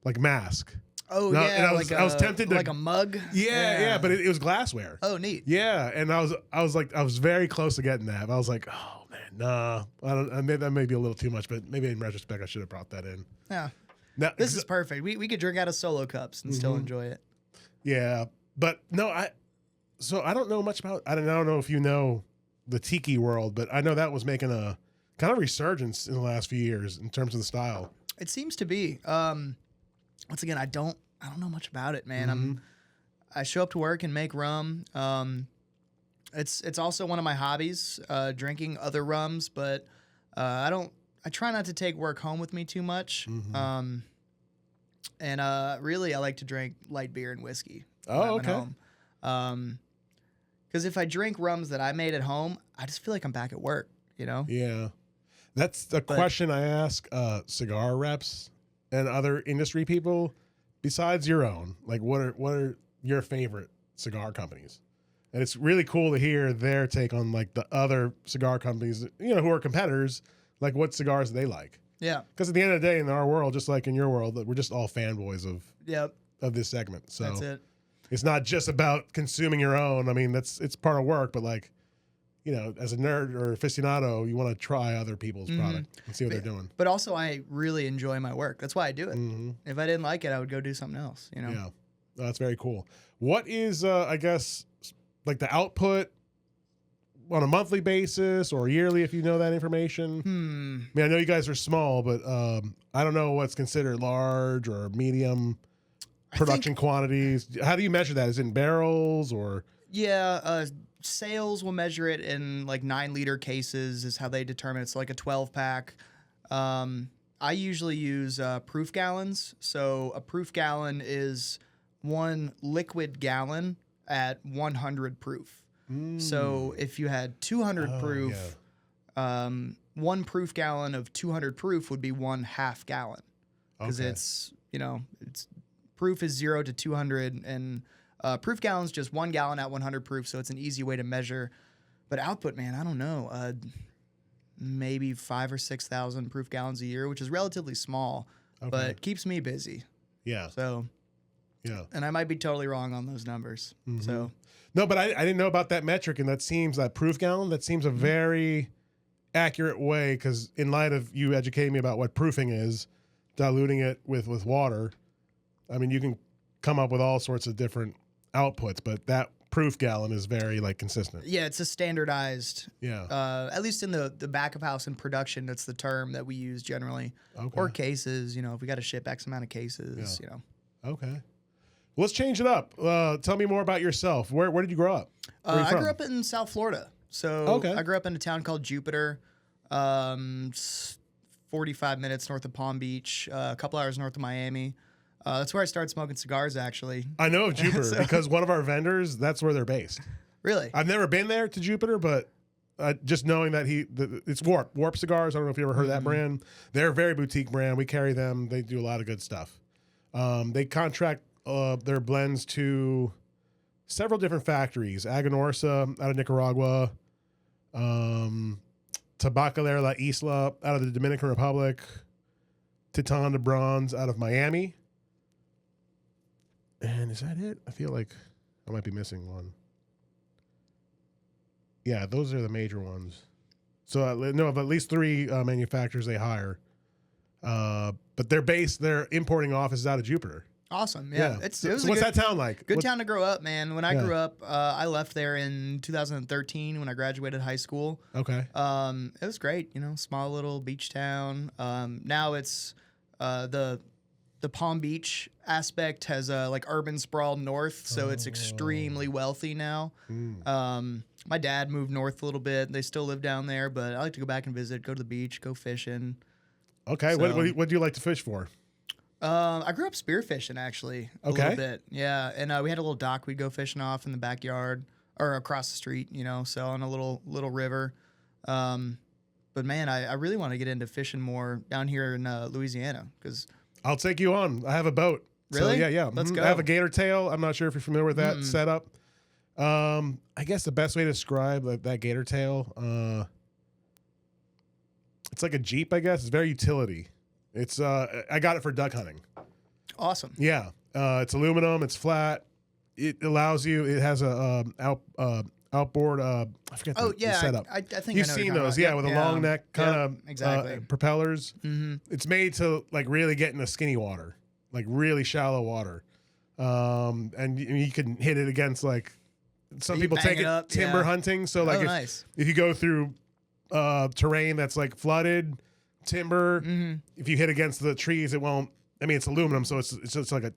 like mask. Oh No, yeah, and I was like tempted to like a mug. yeah, but it was glassware. Oh, neat. Yeah, and I was very close to getting that. But I was like, oh man, nah. That may be a little too much, but maybe in retrospect I should have brought that in. Yeah, Now, this is perfect. We could drink out of solo cups and still enjoy it. yeah, but no, so I don't know much about. I don't know if you know the tiki world, but I know that was making a kind of resurgence in the last few years in terms of the style. It seems to be. Once again, I don't know much about it, man. I show up to work and make rum. It's also one of my hobbies, drinking other rums, but I try not to take work home with me too much. Really, I like to drink light beer and whiskey when I'm okay. at home. Because if I drink rums that I made at home, I just feel like I'm back at work, you know? Yeah. That's the question I ask cigar reps and other industry people besides your own. Like, what are your favorite cigar companies? And it's really cool to hear their take on like the other cigar companies, who are competitors, like what cigars they like. Yeah. Because at the end of the day, in our world, just like in your world, we're just all fanboys of this segment. So That's it. It's not just about consuming your own. I mean, it's part of work, but like, as a nerd or aficionado, you want to try other people's product and see what they're doing. But also, I really enjoy my work. That's why I do it. If I didn't like it, I would go do something else, Yeah. No, that's very cool. What is, I guess, like the output on a monthly basis or yearly, if you know that information? I mean, I know you guys are small, but I don't know what's considered large or medium production quantities. How do you measure that? Is it in barrels or? Yeah, sales will measure it in like 9-liter cases is how they determine it's like a 12-pack. I usually use proof gallons. So a proof gallon is 1 liquid gallon at 100 proof. So if you had 200 proof, 1 proof gallon of 200 proof would be 1/2 gallon. Because it's proof is 0 to 200 and proof gallon's just 1 gallon at 100 proof, so it's an easy way to measure. But output, man, I don't know. Maybe 5,000 or 6,000 proof gallons a year, which is relatively small, but keeps me busy. Yeah. So, yeah. And I might be totally wrong on those numbers. So, no, but I didn't know about that metric, and that proof gallon, that seems a very accurate way, because in light of you educating me about what proofing is, diluting it with water, I mean, you can come up with all sorts of different outputs, but that proof gallon is very consistent. Yeah, it's a standardized. Yeah. At least in the back of house and production, that's the term that we use generally. Okay. Or cases, if we got to ship X amount of cases, Okay. Let's change it up. Tell me more about yourself. Where did you grow up? I grew up in South Florida. So I grew up in a town called Jupiter, 45 minutes north of Palm Beach, a couple hours north of Miami. That's where I started smoking cigars, actually. I know of Jupiter because one of our vendors, that's where they're based. Really? I've never been there to Jupiter, but just knowing that it's Warp Cigars. I don't know if you ever heard of that brand. They're a very boutique brand. We carry them. They do a lot of good stuff. They contract their blends to several different factories. Aganorsa out of Nicaragua, Tabacalera La Isla out of the Dominican Republic, Titan de Bronze out of Miami. And is that it? I feel like I might be missing one. Yeah, those are the major ones. So of at least 3 manufacturers they hire. But their importing office is out of Jupiter. Awesome. Yeah. So what's that town like? Good town to grow up, man. When I grew up, I left there in 2013 when I graduated high school. Okay. It was great, small little beach town. Now it's the Palm Beach aspect has urban sprawl north, so it's extremely wealthy now. My dad moved north a little bit. They still live down there, but I like to go back and visit, go to the beach, go fishing. Okay. So, what do you like to fish for? I grew up spearfishing, actually, a little bit. Yeah, and we had a little dock we'd go fishing off in the backyard or across the street, so on a little river. But but man, I really want to get into fishing more down here in Louisiana because. I'll take you on. I have a boat. Really? So, yeah. Let's go. I have a gator tail. I'm not sure if you're familiar with that setup. I guess the best way to describe that gator tail, it's like a Jeep, I guess. It's very utility. It's I got it for duck hunting. Awesome. Yeah. It's aluminum. It's flat. It allows you. It has a outboard. I forget the setup. I think You've I know seen what you're those, talking about. with a long neck kind of exactly. propellers. Mm-hmm. It's made to like really get in the skinny water, like really shallow water, and you can hit it against like some people take it timber hunting. So like if you go through terrain that's like flooded timber, if you hit against the trees, it won't. I mean, it's aluminum, so it's just like a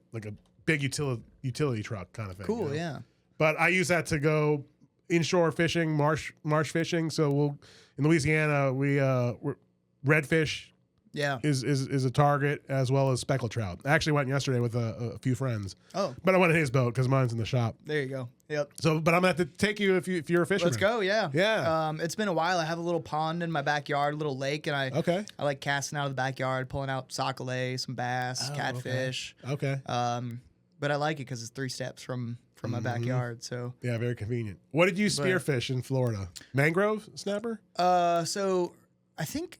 big utility truck kind of thing. Cool, yeah. But I use that to go inshore fishing, marsh fishing. So in Louisiana, we're redfish. Yeah, is a target as well as speckled trout. I actually went yesterday with a few friends. Oh, but I went in his boat because mine's in the shop. There you go. Yep. So, but I'm gonna have to take you if you're a fisherman. Let's go. Yeah. Yeah. It's been a while. I have a little pond in my backyard, a little lake, and I like casting out of the backyard, pulling out sockeye, some bass, catfish. Okay. But I like it because it's 3 steps from my backyard. So yeah, very convenient. What did you spearfish in Florida? Mangrove snapper? So I think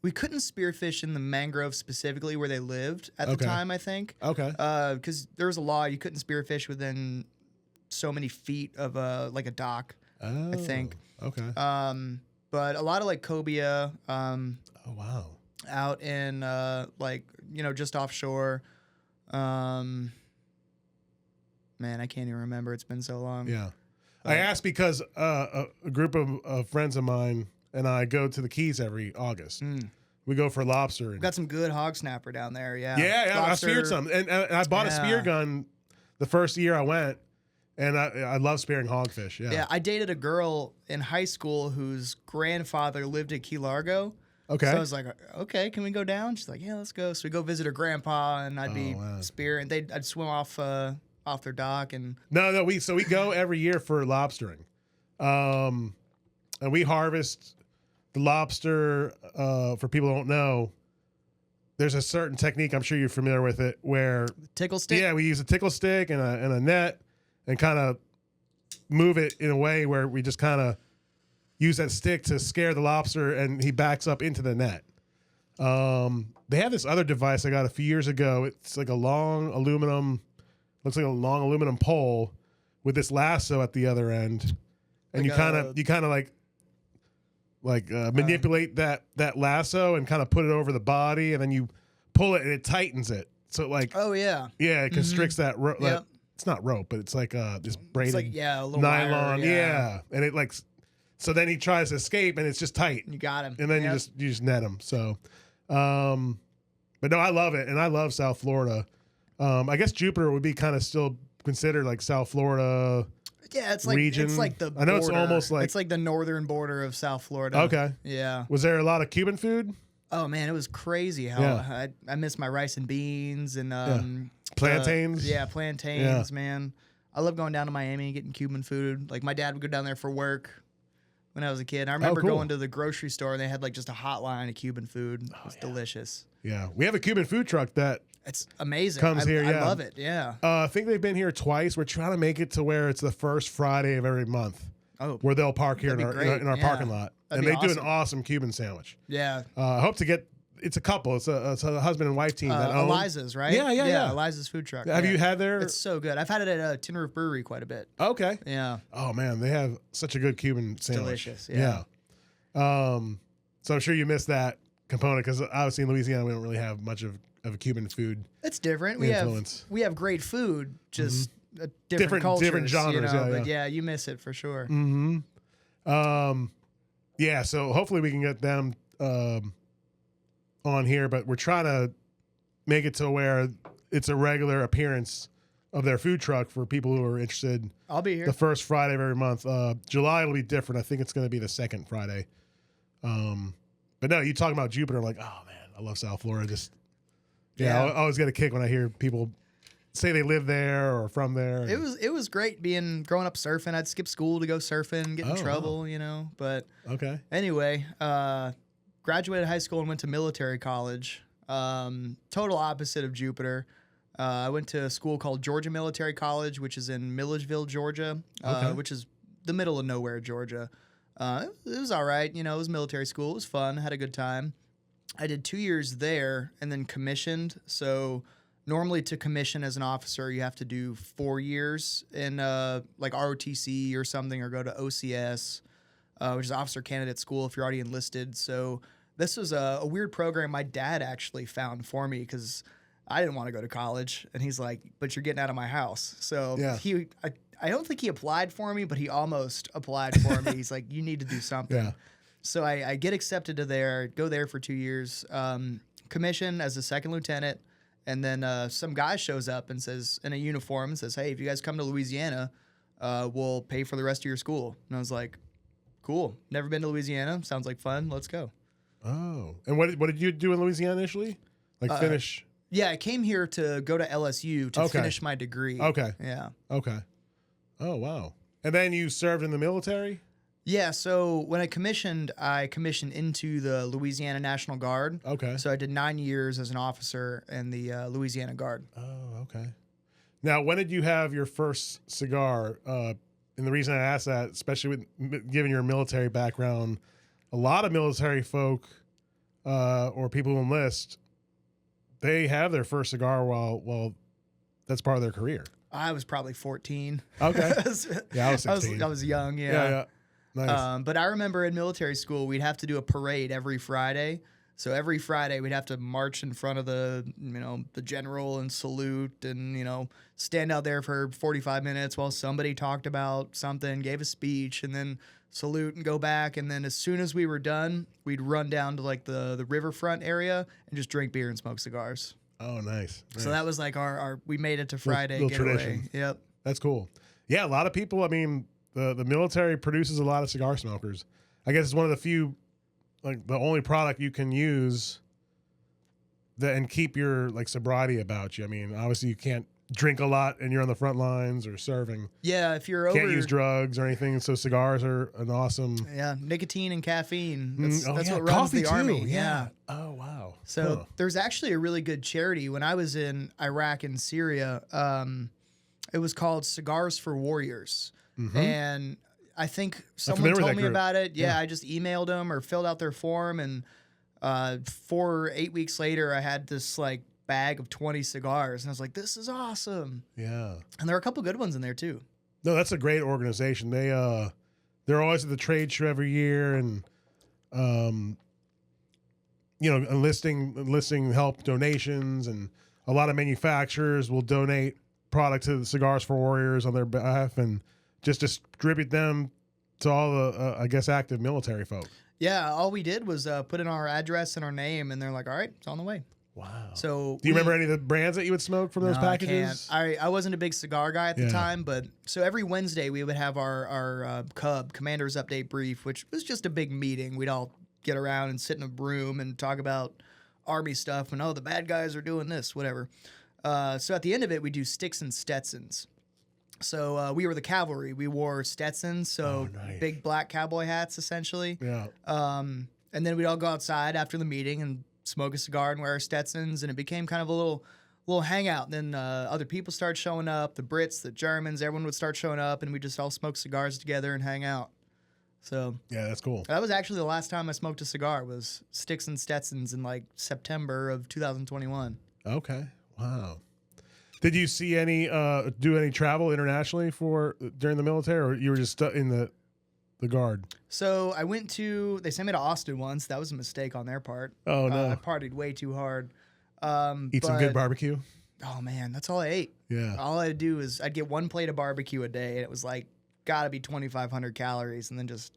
we couldn't spearfish in the mangrove specifically where they lived at the time, I think. Okay. Because there was a law you couldn't spearfish within so many feet of like a dock, I think. Okay. But a lot of like cobia. Oh, wow. Out in like, just offshore. Man, I can't even remember. It's been so long. Yeah. I asked because a group of friends of mine and I go to the Keys every August. We go for lobster. We've got some good hog snapper down there, yeah. Yeah, lobster. I speared some. And I bought a spear gun the first year I went, and I love spearing hogfish, Yeah, I dated a girl in high school whose grandfather lived at Key Largo. Okay. So I was like, okay, can we go down? She's like, yeah, let's go. So we go visit her grandpa, and I'd be spearing. I'd swim off their dock. And No, we go every year for lobstering. And we harvest the lobster, for people who don't know, there's a certain technique, I'm sure you're familiar with it, where tickle stick. Yeah, we use a tickle stick and a net and kind of move it in a way where we just kind of use that stick to scare the lobster and he backs up into the net. They have this other device I got a few years ago. It's like looks like a long aluminum pole with this lasso at the other end. And like you kind of manipulate that lasso and kind of put it over the body, and then you pull it and it tightens it. So it constricts that rope. Yep. It's not rope, but it's like this braided a little nylon. Wire, yeah. And it so then he tries to escape and it's just tight. You got him. And then you just net him. So, but no, I love it. And I love South Florida. I guess Jupiter would be kind of still considered like South Florida. Yeah, it's like region. It's like the border. I know it's almost like it's like the northern border of South Florida. Okay. Yeah. Was there a lot of Cuban food? Oh man, it was crazy how I miss my rice and beans and plantains. Plantains, man. I love going down to Miami and getting Cuban food. Like my dad would go down there for work when I was a kid. I remember going to the grocery store and they had like just a hotline of Cuban food. It was delicious. Yeah, we have a Cuban food truck it's amazing. Comes here, I love it. Yeah. I think they've been here twice. We're trying to make it to where it's the first Friday of every month. Oh, where they'll park here in our parking lot, and they do an awesome Cuban sandwich. Yeah. I hope to get. It's a couple. It's a husband and wife team that own Eliza's, right? Yeah. Eliza's food truck. Have you had there? It's so good. I've had it at Tin Roof Brewery quite a bit. Okay. Yeah. Oh man, they have such a good Cuban sandwich. Delicious. Yeah. So I'm sure you missed that component because obviously in Louisiana we don't really have much of a Cuban food. It's different. Influence. We have great food, just different cultures, different genres. But you miss it for sure. Mm-hmm. So hopefully we can get them on here, but we're trying to make it to where it's a regular appearance of their food truck for people who are interested. I'll be here. The first Friday of every month. July will be different. I think it's going to be the second Friday. But no, you talking about Jupiter, I'm like, oh man, I love South Florida. I always get a kick when I hear people say they live there or from there? It was great growing up surfing. I'd skip school to go surfing, get in trouble, you know. But okay. Anyway, graduated high school and went to military college. Total opposite of Jupiter. I went to a school called Georgia Military College, which is in Milledgeville, Georgia, which is the middle of nowhere, Georgia. It was all right. You know, it was military school. It was fun. Had a good time. I did 2 years there and then commissioned. So normally to commission as an officer, you have to do 4 years in like ROTC or something, or go to OCS, which is Officer Candidate School if you're already enlisted. So this was a weird program my dad actually found for me because I didn't want to go to college. And he's like, but you're getting out of my house. So I don't think he applied for me, but he almost applied for me. He's like, you need to do something. Yeah. So I get accepted to there, go there for 2 years, commission as a second lieutenant, and then some guy shows up and says, in a uniform, and says, hey, if you guys come to Louisiana, we'll pay for the rest of your school. And I was like, cool. Never been to Louisiana. Sounds like fun. Let's go. Oh. And what did you do in Louisiana initially? Like finish? Yeah, I came here to go to LSU to finish my degree. Okay. Yeah. Okay. Oh, wow. And then you served in the military? Yeah, so when I commissioned into the Louisiana National Guard. Okay. So I did 9 years as an officer in the Louisiana Guard. Oh, okay. Now, when did you have your first cigar? And the reason I ask that, especially with given your military background, a lot of military folk or people who enlist, they have their first cigar while that's part of their career. I was probably 14. Okay. Yeah, I was 16. I was young, Yeah. Nice. But I remember in military school, we'd have to do a parade every Friday. So every Friday, we'd have to march in front of the general and salute and, stand out there for 45 minutes while somebody talked about something, gave a speech, and then salute and go back. And then as soon as we were done, we'd run down to like the riverfront area and just drink beer and smoke cigars. Oh, nice. So that was like we made it to Friday little getaway. tradition. Yep. That's cool. Yeah, a lot of people, I mean, the military produces a lot of cigar smokers. I guess it's one of the few, like the only product you can use that and keep your like sobriety about you. I mean, obviously you can't drink a lot and you're on the front lines or serving. Yeah, if you're over... Can't use drugs or anything, so cigars are an awesome... Yeah, nicotine and caffeine. That's what runs coffee the too. Army. Yeah. Oh, wow. So there's actually a really good charity. When I was in Iraq and Syria, it was called Cigars for Warriors. Mm-hmm. And I think someone told me about it. Yeah, I just emailed them or filled out their form, and 4 or 8 weeks later, I had this like bag of 20 cigars, and I was like, "This is awesome." Yeah, and there are a couple good ones in there too. No, that's a great organization. They're always at the trade show every year, and enlisting help donations, and a lot of manufacturers will donate product to the Cigars for Warriors on their behalf, and just distribute them to all the, active military folk. Yeah, all we did was put in our address and our name, and they're like, all right, it's on the way. Wow. So do you remember any of the brands that you would smoke from those packages? I can't. I wasn't a big cigar guy at the time, but so every Wednesday we would have our Commander's Update Brief, which was just a big meeting. We'd all get around and sit in a room and talk about Army stuff and, the bad guys are doing this, whatever. So at the end of it, we do sticks and Stetsons. So we were the cavalry. We wore Stetsons, so big black cowboy hats, essentially. Yeah. And then we'd all go outside after the meeting and smoke a cigar and wear our Stetsons, and it became kind of a little hangout. And then other people started showing up, the Brits, the Germans, everyone would start showing up, and we just all smoke cigars together and hang out. So yeah, that's cool. That was actually the last time I smoked a cigar, was sticks and Stetsons in like September of 2021. Okay. Wow. Did you see do any travel internationally during the military, or you were just in the Guard? So they sent me to Austin once. That was a mistake on their part. Oh, no. I partied way too hard. Eat some good barbecue? Oh, man, that's all I ate. Yeah. All I'd do is I'd get one plate of barbecue a day, and it was like, gotta be 2,500 calories, and then just,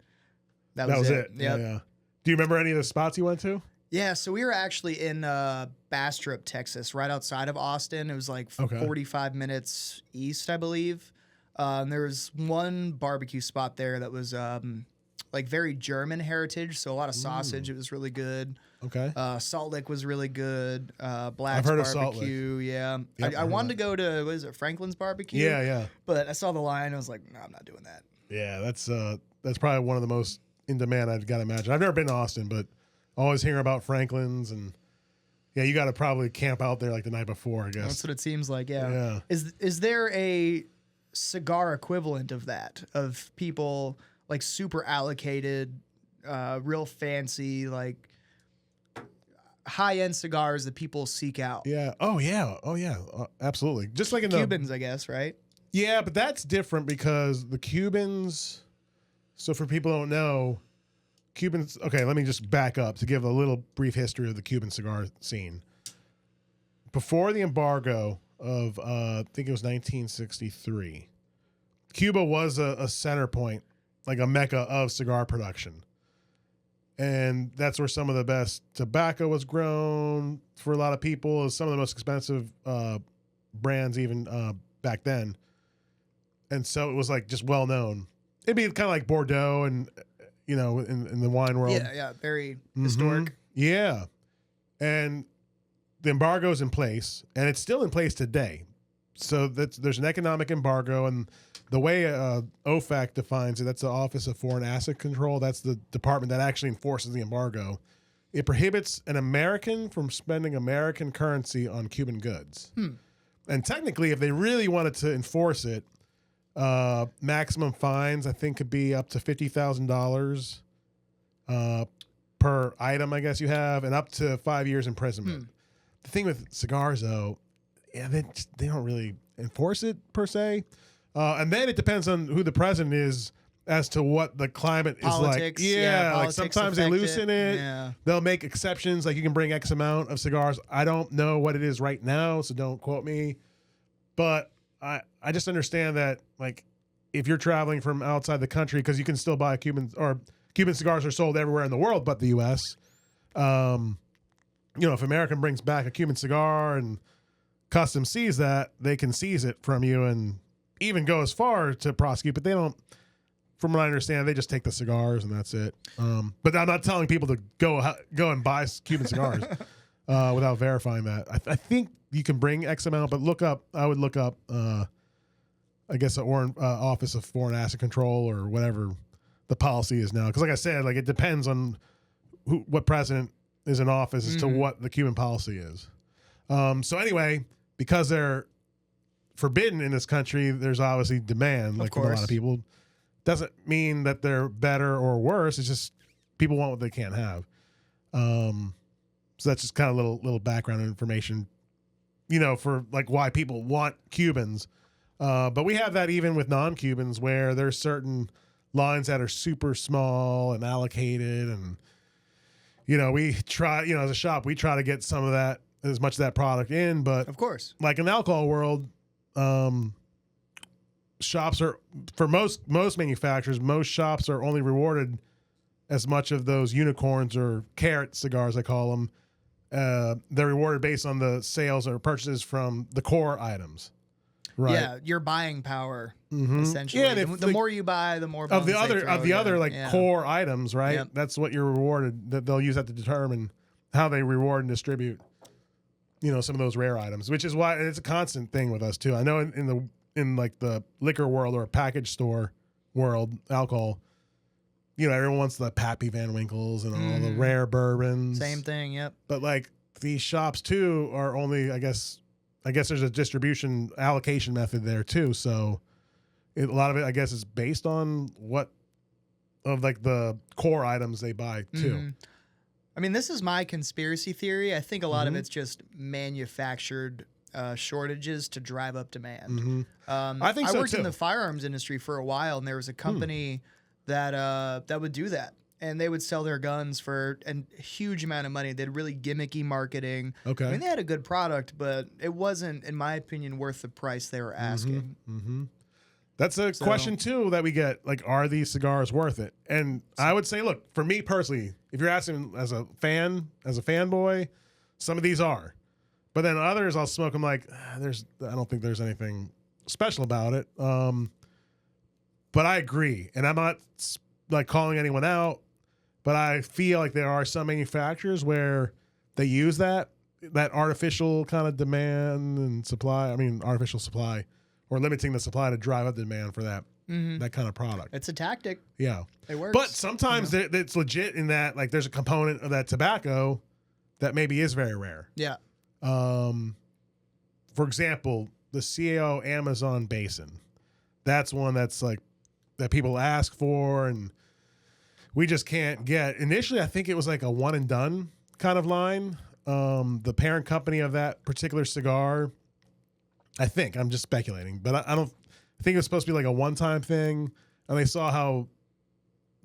that was it. Yep. Yeah. Do you remember any of the spots you went to? Yeah, so we were actually in Bastrop, Texas, right outside of Austin. It was like 45 minutes east, I believe. And there was one barbecue spot there that was like very German heritage. So a lot of sausage. It was really good. Okay. Salt Lick was really good. Black's I've heard of Salt Barbecue. Yeah. Yep, I wanted to go to, what is it, Franklin's Barbecue? Yeah, yeah. But I saw the line. I was like, no, I'm not doing that. Yeah, that's probably one of the most in demand I've got to imagine. I've never been to Austin, but always hearing about Franklin's, and yeah, you got to probably camp out there like the night before, I guess. That's what it seems like. Yeah. Yeah. Is there a cigar equivalent of that, of people like super allocated, real fancy, like high end cigars that people seek out? Yeah. Oh yeah. Oh yeah. Absolutely. Just like in Cubans, I guess, right? Yeah, but that's different because the Cubans. So for people who don't know, Cubans. Okay, let me just back up to give a little brief history of the Cuban cigar scene. Before the embargo of, I think it was 1963, Cuba was a center point, like a mecca of cigar production. And that's where some of the best tobacco was grown for a lot of people. Some of the most expensive brands even back then. And so it was like just well known. It'd be kind of like Bordeaux and, you know, in the wine world. Yeah, very historic. Yeah. And the embargo is in place, and it's still in place today. So there's an economic embargo, and the way OFAC defines it, that's the Office of Foreign Asset Control. That's the department that actually enforces the embargo. It prohibits an American from spending American currency on Cuban goods. And technically, if they really wanted to enforce it, maximum fines, I think, could be up to $50,000 per item, I guess you have, and up to 5 years imprisonment. The thing with cigars, though, yeah, they don't really enforce it per se. And then it depends on who the president is as to what the climate Politics, is like. Yeah, like politics sometimes they affect loosen it. Yeah. They'll make exceptions, like you can bring X amount of cigars. I don't know what it is right now, so don't quote me. But I just understand that, like, if you're traveling from outside the country, because you can still buy Cuban cigars are sold everywhere in the world but the U.S. You know, if American brings back a Cuban cigar and Customs sees that, they can seize it from you and even go as far to prosecute. But they don't, from what I understand, they just take the cigars and that's it. But I'm not telling people to go and buy Cuban cigars without verifying that. I think you can bring X amount, but I would look up, I guess, the Office of Foreign Asset Control or whatever the policy is now. Because like I said, like it depends on what president is in office as to what the Cuban policy is. So anyway, because they're forbidden in this country, there's obviously demand, like with a lot of people. Doesn't mean that they're better or worse. It's just people want what they can't have. So that's just kind of little background information, you know, for like why people want Cubans. But we have that even with non-Cubans, where there's certain lines that are super small and allocated, and you know, we try, you know, as a shop, we try to get some of that, as much of that product in, but Of course. like in the alcohol world, shops are, for most manufacturers, most shops are only rewarded as much of those unicorns or carrot cigars, I call them. They're rewarded based on the sales or purchases from the core items. Right. Yeah, your buying power, essentially. Yeah, the more you buy, the more of the buns they throw, other like yeah. core items, right? Yep. That's what you're rewarded. That they'll use that to determine how they reward and distribute, you know, some of those rare items, which is why it's a constant thing with us too. I know in like the liquor world or package store world, alcohol, you know, everyone wants the Pappy Van Winkles and all the rare bourbons. Same thing, yep. But like these shops too are only, I guess there's a distribution allocation method there too. So a lot of it, I guess, is based on what of like the core items they buy too. I mean, this is my conspiracy theory. I think a lot of it's just manufactured shortages to drive up demand. I think so worked too. in the firearms industry for a while, and there was a company that would do that. And they would sell their guns for a huge amount of money. They had really gimmicky marketing. Okay. I mean, they had a good product, but it wasn't, in my opinion, worth the price they were asking. That's a question too that we get. Like, are these cigars worth it? And I would say, look, for me personally, if you're asking as a fanboy, some of these are. But then others, I'll smoke them like, I don't think there's anything special about it. But I agree. And I'm not like calling anyone out, but I feel like there are some manufacturers where they use that artificial kind of demand and supply. I mean, artificial supply or limiting the supply to drive up the demand for that kind of product. It's a tactic. Yeah. It works. But sometimes it's legit in that like there's a component of that tobacco that maybe is very rare. Yeah. For example, the CAO Amazon Basin. That's one that's like that people ask for and we just can't get. Initially, I think it was like a one and done kind of line. The parent company of that particular cigar, I think, I'm just speculating, but I think it was supposed to be like a one-time thing, and they saw how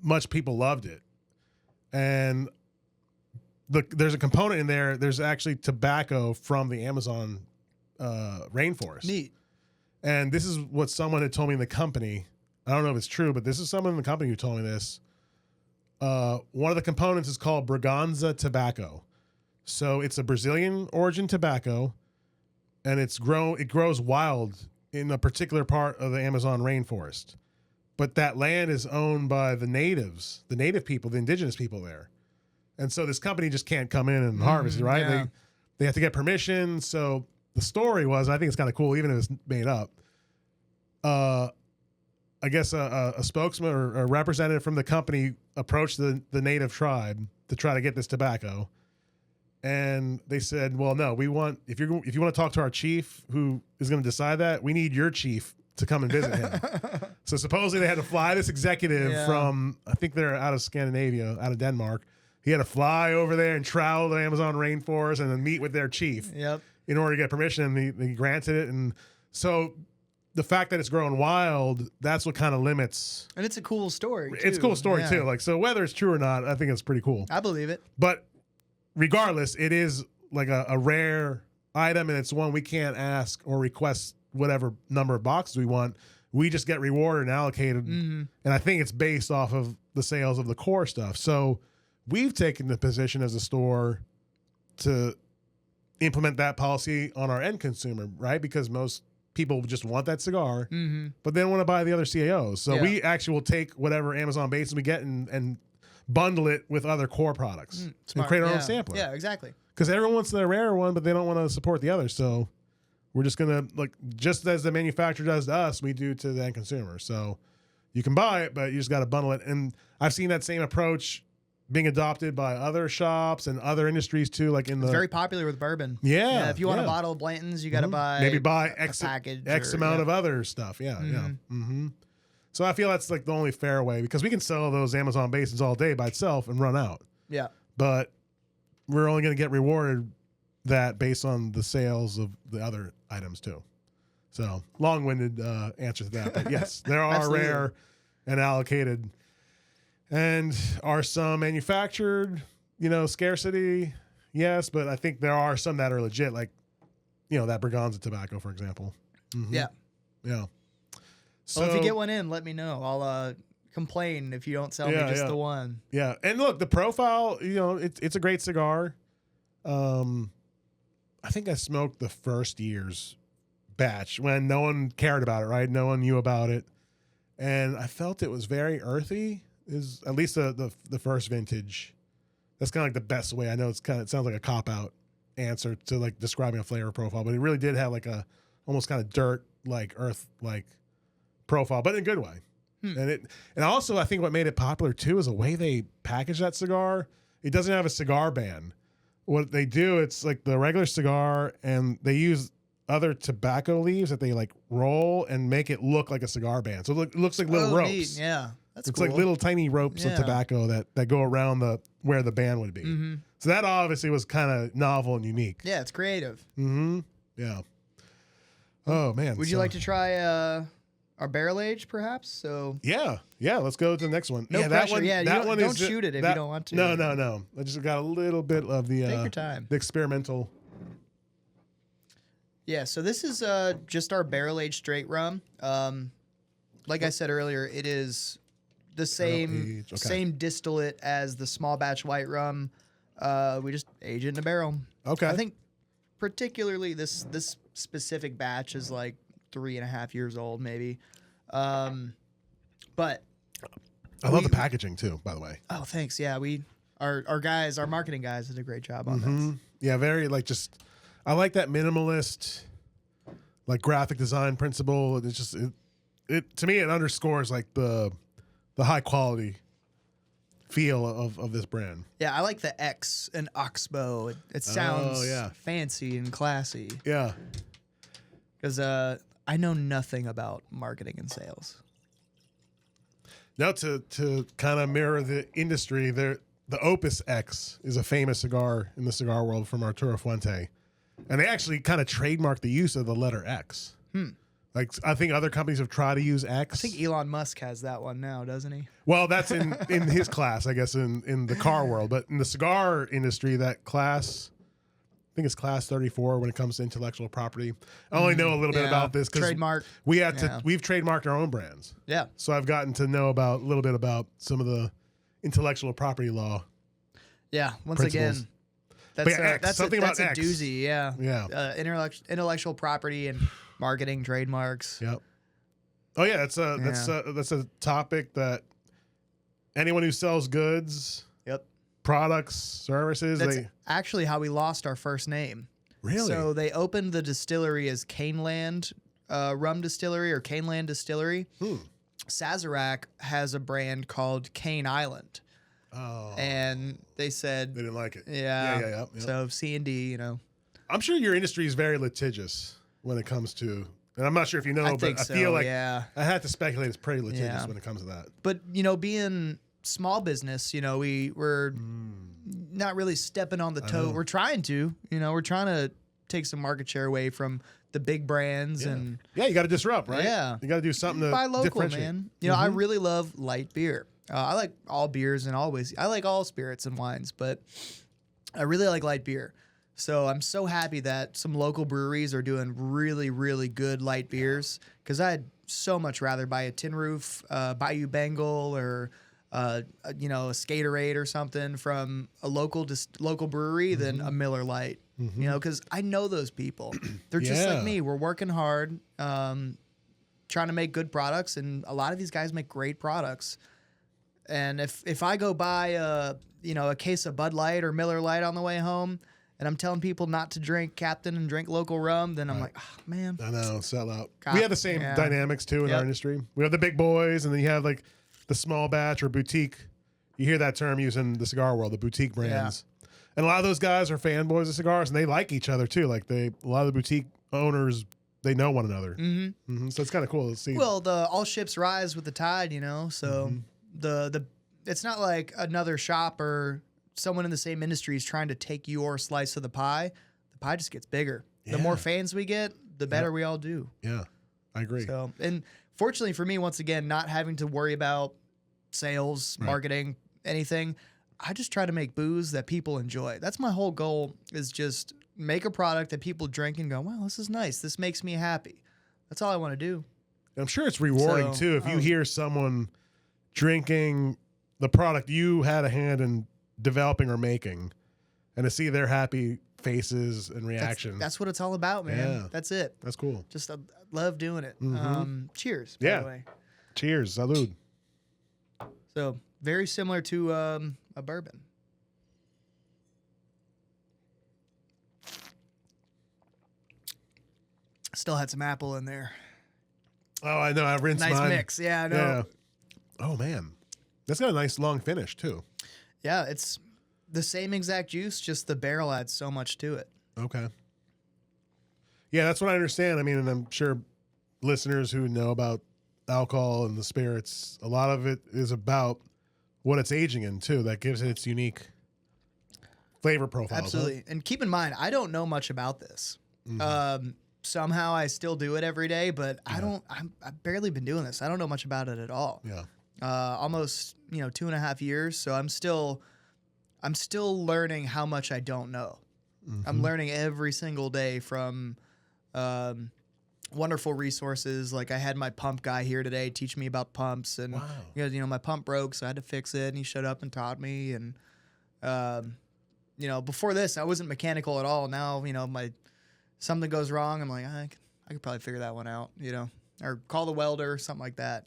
much people loved it. And there's a component in there. There's actually tobacco from the Amazon rainforest. Neat. And this is what someone had told me in the company. I don't know if it's true, but this is someone in the company who told me this. One of the components is called Braganza tobacco. So it's a Brazilian origin tobacco, and it grows wild in a particular part of the Amazon rainforest. But that land is owned by the natives, the native people, the indigenous people there. And so this company just can't come in and harvest it, right? Yeah. They have to get permission. So the story was, I think it's kind of cool, even if it's made up. I guess a spokesman or a representative from the company approached the native tribe to try to get this tobacco. And they said, well, no, if you want to talk to our chief who is going to decide that, we need your chief to come and visit him. So supposedly they had to fly this executive from, I think they're out of Scandinavia, out of Denmark. He had to fly over there and travel the Amazon rainforest and then meet with their chief in order to get permission. And they granted it. And so the fact that it's growing wild, that's what kind of limits. And it's a cool story, too. It's a cool story, too. Like, so whether it's true or not, I think it's pretty cool. I believe it. But regardless, it is like a rare item, and it's one we can't ask or request whatever number of boxes we want. We just get rewarded and allocated. And I think it's based off of the sales of the core stuff. So we've taken the position as a store to implement that policy on our end consumer, right? Because most people just want that cigar, but they don't want to buy the other CAOs. So we actually will take whatever Amazon bases we get and bundle it with other core products and create our own sampler. Yeah, exactly. Because everyone wants the rare one, but they don't want to support the others. So we're just going to, like, just as the manufacturer does to us, we do to the end consumer. So you can buy it, but you just got to bundle it. And I've seen that same approach being adopted by other shops and other industries too, like it's very popular with bourbon. Yeah. If you want a bottle of Blanton's, you got to buy maybe buy a package X amount of other stuff. Yeah. So I feel that's like the only fair way, because we can sell those Amazon basins all day by itself and run out. Yeah. But we're only going to get rewarded that based on the sales of the other items too. So long-winded answer to that. But yes, there are rare and allocated. And are some manufactured, scarcity? Yes, but I think there are some that are legit, like, that Braganza tobacco, for example. Yeah. Yeah. So, well, if you get one in, let me know. I'll complain if you don't sell me just the one. Yeah. And look, the profile, it's a great cigar. I think I smoked the first year's batch when no one cared about it, right? No one knew about it. And I felt it was very earthy. Is at least the first vintage. That's kind of like the best way. I know it sounds like a cop-out answer to like describing a flavor profile, but it really did have like a almost kind of dirt like earth like profile, but in a good way. And also I think what made it popular too is the way they package that cigar. It doesn't have a cigar band. What they do, it's like the regular cigar, and they use other tobacco leaves that they like roll and make it look like a cigar band. So it looks like little ropes. Neat. Yeah. It's cool. Like little tiny ropes of tobacco that go around where the band would be. So that obviously was kind of novel and unique. Yeah, it's creative. Yeah. Oh man. Would you like to try our barrel age, perhaps? So yeah. Let's go to the next one. No pressure. That one. Yeah, that one don't shoot it if you don't want to. No. I just got a little bit of the take your time. The experimental. Yeah. So this is just our barrel aged straight rum. Like I said earlier, it is the same distillate as the small batch white rum. We just age it in a barrel. Okay. I think particularly this specific batch is like 3.5 years old, maybe. But I love the packaging too, by the way. Oh, thanks. Yeah, our marketing guys did a great job on this. Yeah, very like just I like that minimalist like graphic design principle. It's just it to me it underscores like the high quality feel of this brand. Yeah, I like the X and Oxbow. It sounds yeah. fancy and classy. Yeah. Because I know nothing about marketing and sales. Now to kind of mirror the industry, the Opus X is a famous cigar in the cigar world from Arturo Fuente. And they actually kind of trademarked the use of the letter X. Like I think other companies have tried to use X. I think Elon Musk has that one now, doesn't he? Well, that's in his class, I guess, in the car world. But in the cigar industry, that class, I think it's class 34 when it comes to intellectual property. I only know a little bit about this because we've trademarked our own brands. Yeah. So I've gotten to know a little bit about some of the intellectual property law. Yeah. Once principles. Again, that's a X. doozy. Yeah. Yeah. Intellectual property and marketing trademarks. Yep. Oh yeah, that's a topic that anyone who sells goods, products, services. That's actually how we lost our first name. Really? So they opened the distillery as Caneland Rum Distillery or Caneland Distillery. Sazerac has a brand called Cane Island. Oh. And they said they didn't like it. Yeah. So C&D, I'm sure your industry is very litigious when it comes to, and I'm not sure if you know, I feel like I had to speculate it's pretty litigious when it comes to that. But being small business, we're not really stepping on the toe. We're trying to, we're trying to take some market share away from the big brands and you got to disrupt, right? Yeah, you got to do something to buy local, differentiate. man. I really love light beer. I like all beers and I like all spirits and wines, but I really like light beer. So I'm so happy that some local breweries are doing really, really good light beers because I'd so much rather buy a Tin Roof, Bayou Bengal, or a Skaterade or something from a local brewery than a Miller Lite. Because I know those people. They're just like me. We're working hard, trying to make good products, and a lot of these guys make great products. And if I go buy a case of Bud Light or Miller Lite on the way home, and I'm telling people not to drink Captain and drink local rum, then I'm like, oh, man. I know, sell out. We have the same dynamics, too, in our industry. We have the big boys, and then you have, like, the small batch or boutique. You hear that term used in the cigar world, the boutique brands. Yeah. And a lot of those guys are fanboys of cigars, and they like each other, too. Like, a lot of the boutique owners, they know one another. So it's kind of cool to see. Well, all ships rise with the tide, so it's not like another shop or someone in the same industry is trying to take your slice of the pie. The pie just gets bigger. The more fans we get, the better we all do. Yeah, I agree. So, and fortunately for me, once again, not having to worry about sales, marketing, anything, I just try to make booze that people enjoy. That's my whole goal, is just make a product that people drink and go, wow, this is nice. This makes me happy. That's all I want to do. I'm sure it's rewarding, too, if you hear someone drinking the product you had a hand in developing or making, and to see their happy faces and reaction. That's what it's all about, man. Yeah. That's it. That's cool. Just I love doing it. Cheers, by the way. Cheers. Salud. So very similar to a bourbon. Still had some apple in there. Oh, I know. I rinsed mine. Nice mix. Yeah, I know. Yeah. Oh, man. That's got a nice long finish, too. Yeah, it's the same exact juice, just the barrel adds so much to it. Okay. Yeah, that's what I understand. I mean, and I'm sure listeners who know about alcohol and the spirits, a lot of it is about what it's aging in, too. That gives it its unique flavor profile. Absolutely. Huh? And keep in mind, I don't know much about this. Somehow I still do it every day, but I've barely been doing this. I don't know much about it at all. Yeah. Almost 2.5 years. So I'm still learning how much I don't know. I'm learning every single day from wonderful resources. Like I had my pump guy here today teach me about pumps, and my pump broke, so I had to fix it, and he showed up and taught me. And before this, I wasn't mechanical at all. Now something goes wrong, I'm like, I could probably figure that one out, or call the welder, something like that,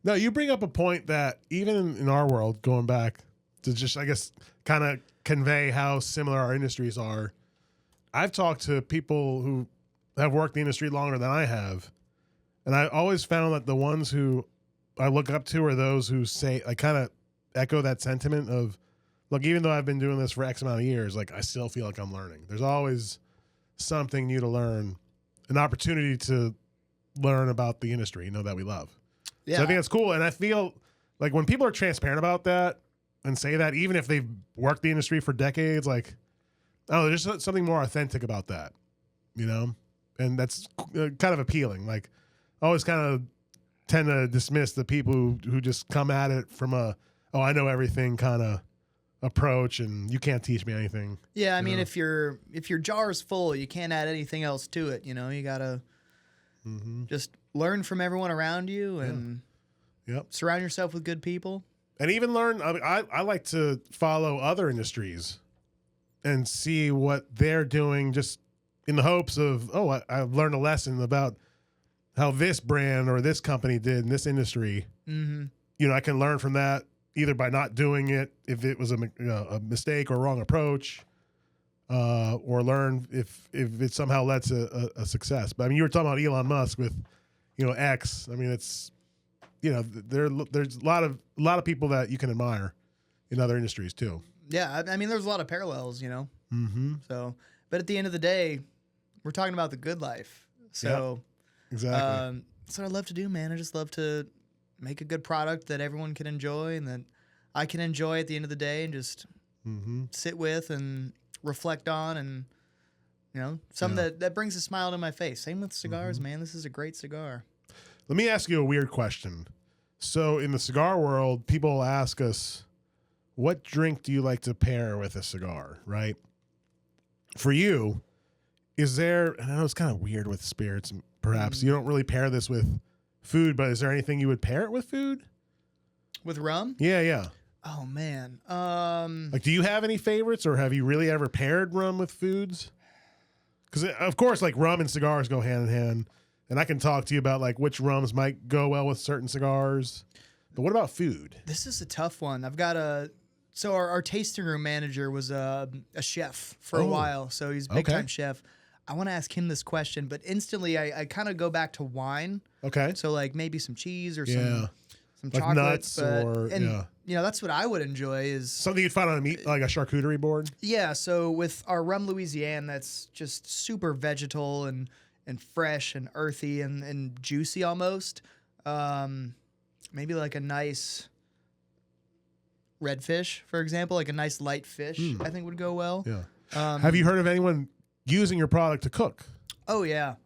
No, you bring up a point that even in our world, going back to just, I guess, kind of convey how similar our industries are. I've talked to people who have worked the industry longer than I have, and I always found that the ones who I look up to are those who say, I kind of echo that sentiment of, look, even though I've been doing this for X amount of years, like I still feel like I'm learning. There's always something new to learn, an opportunity to learn about the industry, that we love. Yeah. So I think that's cool. And I feel like when people are transparent about that and say that, even if they've worked the industry for decades, like, oh, there's just something more authentic about that, and that's kind of appealing. Like, I always kind of tend to dismiss the people who just come at it from I know everything kind of approach, and you can't teach me anything. Yeah, I mean, if your jar is full, you can't add anything else to it. You gotta just learn from everyone around you and surround yourself with good people. And even learn. I like to follow other industries and see what they're doing, just in the hopes of, I've learned a lesson about how this brand or this company did in this industry. Mm-hmm. I can learn from that either by not doing it if it was a mistake or wrong approach, or learn if it somehow led to a success. But I mean, you were talking about Elon Musk with, X. I mean, it's, there's a lot of people that you can admire in other industries too. Yeah, I mean, there's a lot of parallels, Mm-hmm. So, but at the end of the day, we're talking about the good life. So, exactly. That's what I love to do, man. I just love to make a good product that everyone can enjoy and that I can enjoy at the end of the day and just sit with and reflect on, and something that brings a smile to my face. Same with cigars, man. This is a great cigar. Let me ask you a weird question. So in the cigar world, people ask us, what drink do you like to pair with a cigar, right? For you, is there, I know it's kind of weird with spirits, perhaps. You don't really pair this with food, but is there anything you would pair it with food? With rum? Yeah. Oh, man. Like, do you have any favorites, or have you really ever paired rum with foods? Because, of course, like, rum and cigars go hand in hand, and I can talk to you about, like, which rums might go well with certain cigars. But what about food? This is a tough one. I've got So our tasting room manager was a chef for a while, so he's a big-time chef. I want to ask him this question, but instantly I kind of go back to wine. Okay. So, like, maybe some cheese or some like chocolate. Nuts that's what I would enjoy is... something you'd find on a meat, like a charcuterie board? Yeah, so with our rum Louisiane, that's just super vegetal and fresh and earthy and juicy almost. Maybe like a nice... redfish, for example, like a nice light fish, I think would go well. Yeah. Have you heard of anyone using your product to cook? Oh, yeah.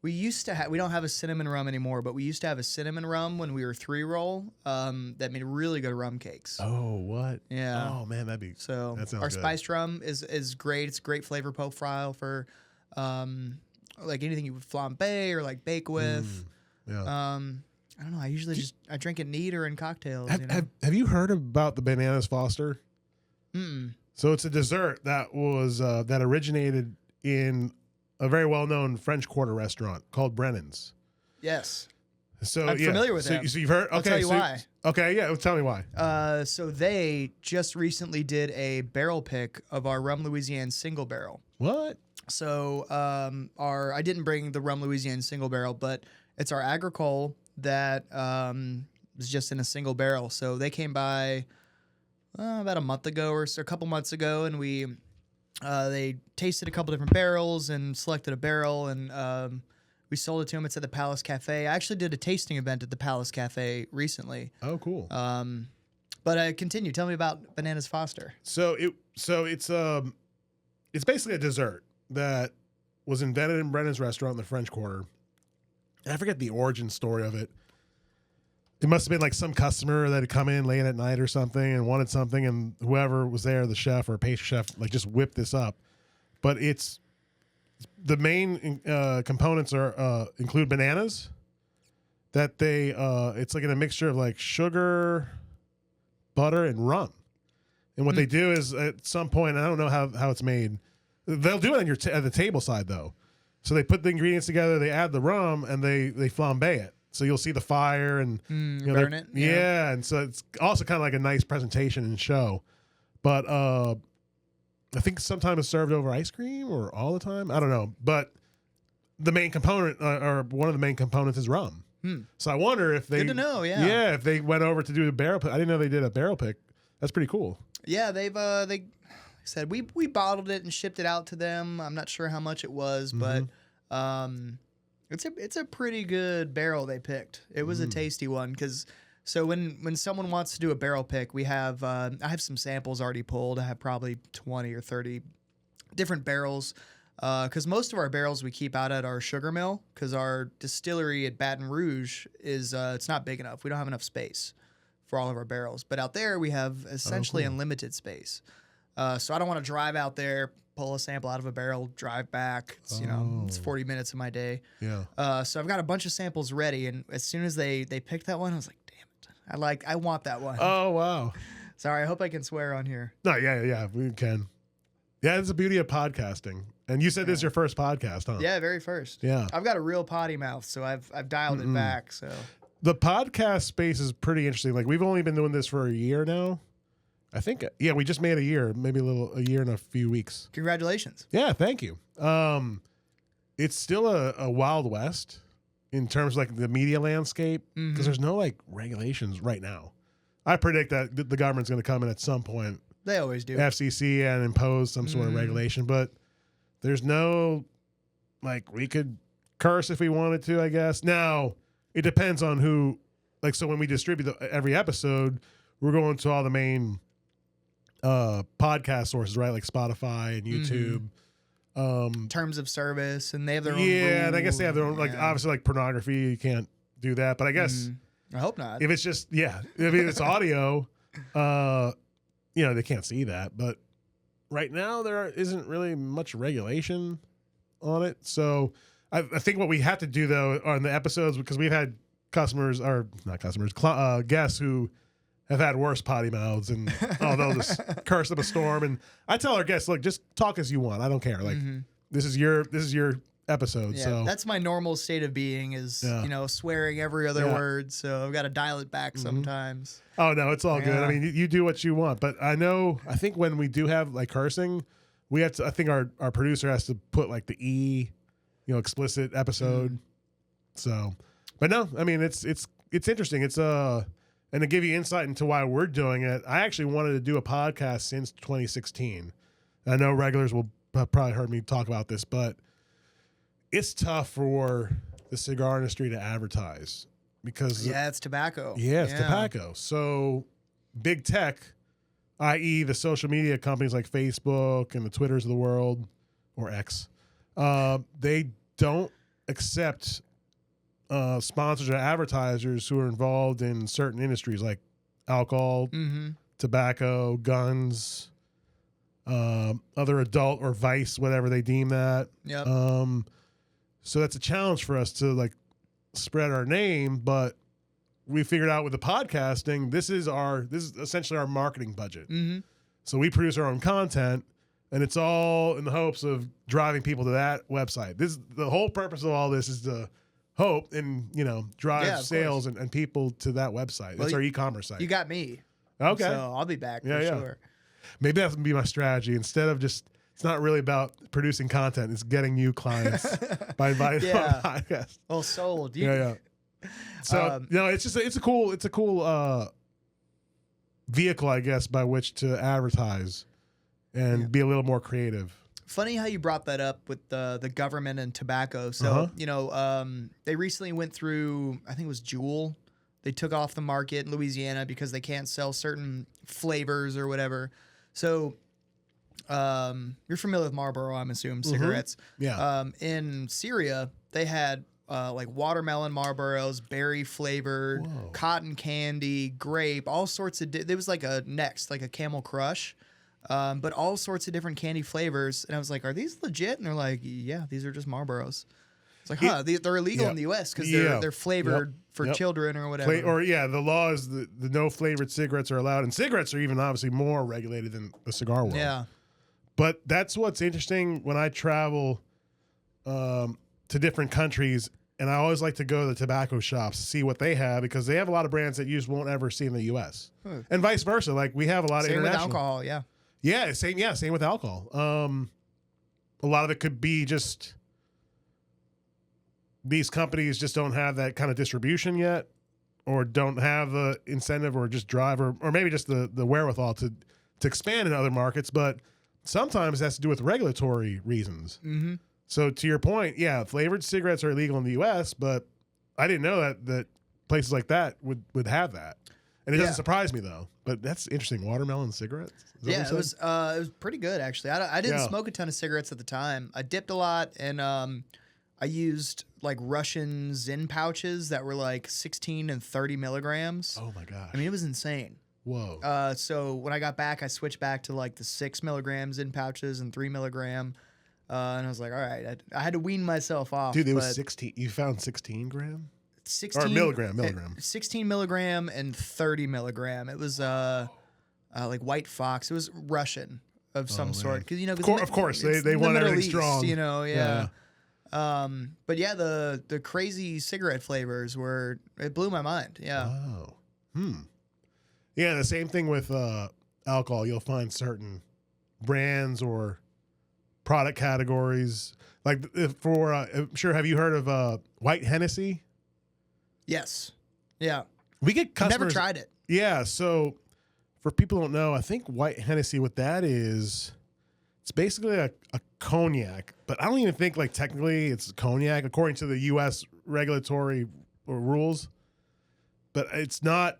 We used to have, we don't have a cinnamon rum anymore, but we used to have a cinnamon rum when we were 3-roll that made really good rum cakes. Oh, what? Yeah. Oh, man, that sounds our good. spiced rum is great. It's a great flavor profile for like anything you would flambe or like bake with. I don't know. I usually I drink it neat or in cocktails. Have you heard about the Bananas Foster? Mm-mm. So it's a dessert that was that originated in a very well-known French Quarter restaurant called Brennan's. Yes. So I'm familiar with them. So you've heard? Okay, I'll tell you why. Okay, yeah. Tell me why. So they just recently did a barrel pick of our Rum Louisiane single barrel. What? So I didn't bring the Rum Louisiane single barrel, but it's our agricole that is just in a single barrel. So they came by about a month ago or so, a couple months ago, and they tasted a couple different barrels and selected a barrel, and we sold it to them. It's at the Palace Cafe. I actually did a tasting event at the Palace Cafe recently. Oh, cool. But continue. Tell me about Bananas Foster. So it's basically a dessert that was invented in Brennan's restaurant in the French Quarter. I forget the origin story of it. It must have been like some customer that had come in late at night or something and wanted something, and whoever was there, the chef or pastry chef, like just whipped this up. But it's the main components are include bananas. That it's like in a mixture of like sugar, butter, and rum. And what they do is at some point, I don't know how it's made. They'll do it on at the table side though. So they put the ingredients together, they add the rum, and they flambe it. so you'll see the fire and burn it. Yeah, and so it's also kind of like a nice presentation and show. But I think sometimes it's served over ice cream or all the time. I don't know, but the main component or one of the main components is rum. So I wonder if they Good to know. Yeah. if they went over to do a barrel pick. I didn't know they did a barrel pick. That's pretty cool. Yeah, they said we bottled it and shipped it out to them. I'm not sure how much it was, but it's a pretty good barrel they picked. It was a tasty one because when someone wants to do a barrel pick, we have I have some samples already pulled. I have probably 20 or 30 different barrels. Because most of our barrels we keep out at our sugar mill because our distillery at Baton Rouge is it's not big enough. We don't have enough space for all of our barrels. But out there we have essentially unlimited space. So I don't want to drive out there, pull a sample out of a barrel, drive back. It's, it's 40 minutes of my day. Yeah. So I've got a bunch of samples ready, and as soon as they picked that one, I was like, damn it, I want that one. Oh wow. Sorry, I hope I can swear on here. No, yeah, we can. Yeah, it's the beauty of podcasting. And you said this is your first podcast, huh? Yeah, very first. Yeah. I've got a real potty mouth, so I've dialed it back. So the podcast space is pretty interesting. Like we've only been doing this for a year now. I think we just made a year, maybe a year and a few weeks. Congratulations. Yeah, thank you. It's still a wild west in terms of like the media landscape because there's no like regulations right now. I predict that the government's going to come in at some point. They always do. FCC and impose some sort of regulation, but there's no, like, we could curse if we wanted to, I guess. Now, it depends on who, like, so when we distribute every episode, we're going to all the main podcast sources, right? Like Spotify and YouTube. Terms of service, and they have their own rules. And I guess they have their own, like, obviously, like pornography, you can't do that. But I guess. I hope not. If it's just, if it's audio, they can't see that. But right now, there isn't really much regulation on it. So I think what we have to do, though, on the episodes, because we've had guests who have had worse potty mouths, and they'll just curse up a storm. And I tell our guests, look, just talk as you want. I don't care. Like this is your episode. Yeah, so that's my normal state of being is swearing every other word. So I've got to dial it back sometimes. Oh no, it's all good. I mean, you do what you want, but I think when we do have like cursing, we have to. I think our producer has to put like the E, explicit episode. So, but no, I mean it's interesting. It's and to give you insight into why we're doing it, I actually wanted to do a podcast since 2016. I know regulars will have probably heard me talk about this, but it's tough for the cigar industry to advertise because it's tobacco. Yeah, it's tobacco. So big tech, i.e. the social media companies like Facebook and the Twitters of the world, or X, they don't accept sponsors or advertisers who are involved in certain industries like alcohol, tobacco, guns, other adult or vice, whatever they deem that. Yep. So that's a challenge for us to like spread our name, but we figured out with the podcasting, this is essentially our marketing budget. So we produce our own content, and it's all in the hopes of driving people to that website. The whole purpose of all this is to hope and drive sales and people to that website. It's our e-commerce site. You got me. Okay, so I'll be back for sure. Maybe that would be my strategy instead of just. It's not really about producing content. It's getting new clients by inviting them on the podcast. Well, sold. So it's a cool vehicle, I guess, by which to advertise and be a little more creative. Funny how you brought that up with the government and tobacco. So they recently went through, I think it was Juul. They took off the market in Louisiana because they can't sell certain flavors or whatever. So. You're familiar with Marlboro, I'm assuming, cigarettes. Yeah. In Syria, they had like watermelon Marlboros, berry flavored, cotton candy, grape, all sorts of. There was like a Camel Crush, but all sorts of different candy flavors. And I was like, "Are these legit?" And they're like, "Yeah, these are just Marlboros." It's like, they're illegal in the U.S. because they're flavored for children or whatever. The law is the no flavored cigarettes are allowed, and cigarettes are even obviously more regulated than the cigar world. Yeah. But that's what's interesting when I travel to different countries. and I always like to go to the tobacco shops to see what they have because they have a lot of brands that you just won't ever see in the U.S. And vice versa. Like we have a lot of Same with international alcohol, yeah. Yeah, same with alcohol. A lot of it could be just these companies just don't have that kind of distribution yet, or don't have the incentive, or just drive, or maybe just the wherewithal to expand in other markets. But sometimes it has to do with regulatory reasons. Mm-hmm. So to your point, yeah, flavored cigarettes are illegal in the U.S., but I didn't know that places like that would have that. And it doesn't surprise me though. But that's interesting. Watermelon cigarettes. Yeah, it was pretty good actually. I didn't smoke a ton of cigarettes at the time. I dipped a lot, and I used like Russian Zin pouches that were like 16 and 30 milligrams. Oh my gosh! I mean, it was insane. Whoa. So when I got back, I switched back to like the 6 milligrams in pouches and 3 milligram. And I was like, all right, I had to wean myself off. Dude, it was 16. You found 16 gram? 16 or milligram. 16 milligram and 30 milligram. It was like White Fox. It was Russian of some sort. Because of course, they want everything strong. Yeah. But yeah, the crazy cigarette flavors it blew my mind. Yeah. Wow. Yeah, the same thing with alcohol. You'll find certain brands or product categories. Like I'm sure, have you heard of White Hennessy? Yes. Yeah. We get customers. I've never tried it. Yeah. So for people who don't know, I think White Hennessy, what that is, it's basically a cognac, but I don't even think like technically it's cognac according to the U.S. regulatory rules. But it's not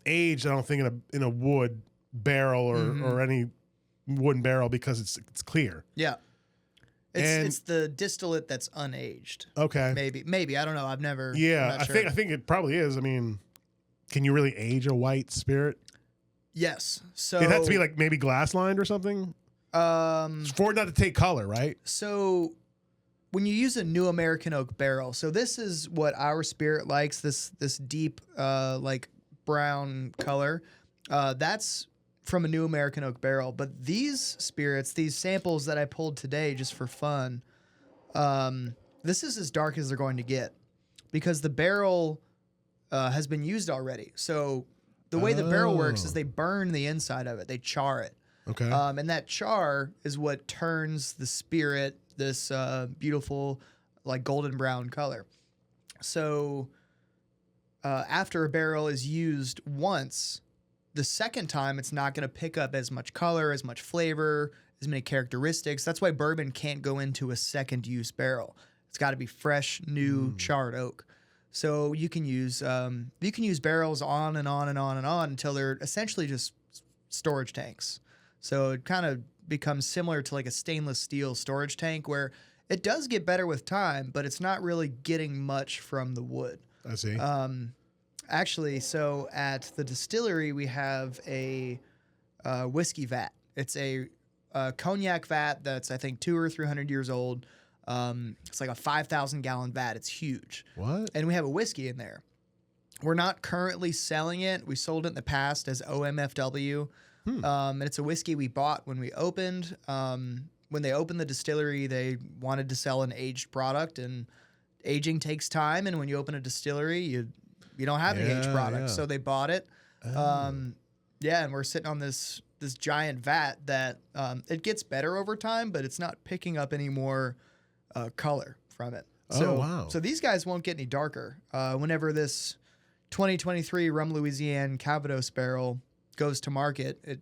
aged, I don't think, in a wood barrel or any wooden barrel because it's clear. Yeah. It's the distillate that's unaged. Okay. Maybe I don't know. I've never. Yeah, I think it probably is. I mean, can you really age a white spirit? Yes. So it has to be like maybe glass lined or something. For it not to take color, right? So when you use a New American Oak barrel, so this is what our spirit likes. This deep like brown color. That's from a New American Oak barrel. But these spirits, these samples that I pulled today just for fun, this is as dark as they're going to get because the barrel has been used already. So the way the barrel works is they burn the inside of it. They char it. Okay. And that char is what turns the spirit this beautiful, like golden brown color. So after a barrel is used once, the second time it's not going to pick up as much color, as much flavor, as many characteristics. That's why bourbon can't go into a second use barrel. It's got to be fresh, new, charred oak. So you can use barrels on and on and on and on until they're essentially just storage tanks. So it kind of becomes similar to like a stainless steel storage tank where it does get better with time, but it's not really getting much from the wood. I see. Actually, so at the distillery, we have a whiskey vat. It's a cognac vat that's, I think, 200 or 300 years old. It's like a 5,000 gallon vat. It's huge. What? And we have a whiskey in there. We're not currently selling it. We sold it in the past as OMFW. And it's a whiskey we bought when we opened. When they opened the distillery, they wanted to sell an aged product, and aging takes time. And when you open a distillery, you don't have any aged product. So they bought it. And we're sitting on this giant vat that it gets better over time, but it's not picking up any more color from it. So these guys won't get any darker. Whenever this 2023 Rum Louisiane Calvados barrel goes to market, it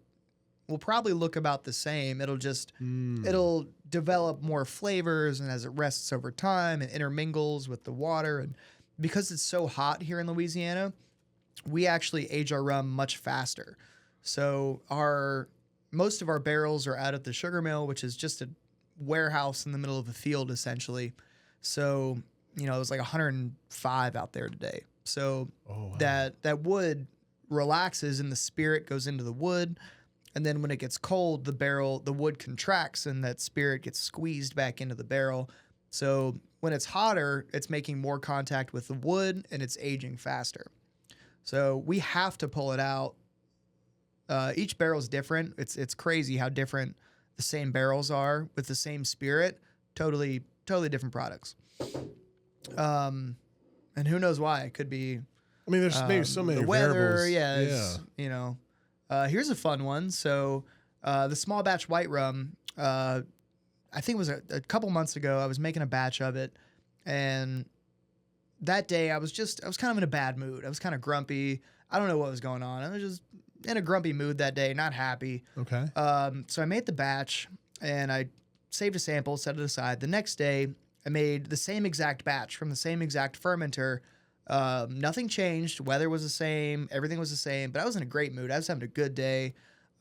will probably look about the same. It'll just it'll develop more flavors, and as it rests over time and intermingles with the water, and because it's so hot here in Louisiana, we actually age our rum much faster. So most of our barrels are out at the sugar mill, which is just a warehouse in the middle of a field essentially. So it was like 105 out there today. So that wood relaxes and the spirit goes into the wood, and then when it gets cold, the wood contracts and that spirit gets squeezed back into the barrel. So when it's hotter, it's making more contact with the wood and it's aging faster. So we have to pull it out. Each barrel is different. It's crazy how different the same barrels are with the same spirit. Totally different products. And who knows why? It could be I mean, there's maybe so many the weather. variables. Yeah, you know. Here's a fun one. So the small batch white rum. I think it was a couple months ago. I was making a batch of it, and that day I was kind of in a bad mood. I was kind of grumpy. I don't know what was going on. I was just in a grumpy mood that day, not happy. Okay. So I made the batch and I saved a sample, set it aside. The next day I made the same exact batch from the same exact fermenter. Nothing changed. Weather was the same. Everything was the same, but I was in a great mood. I was having a good day.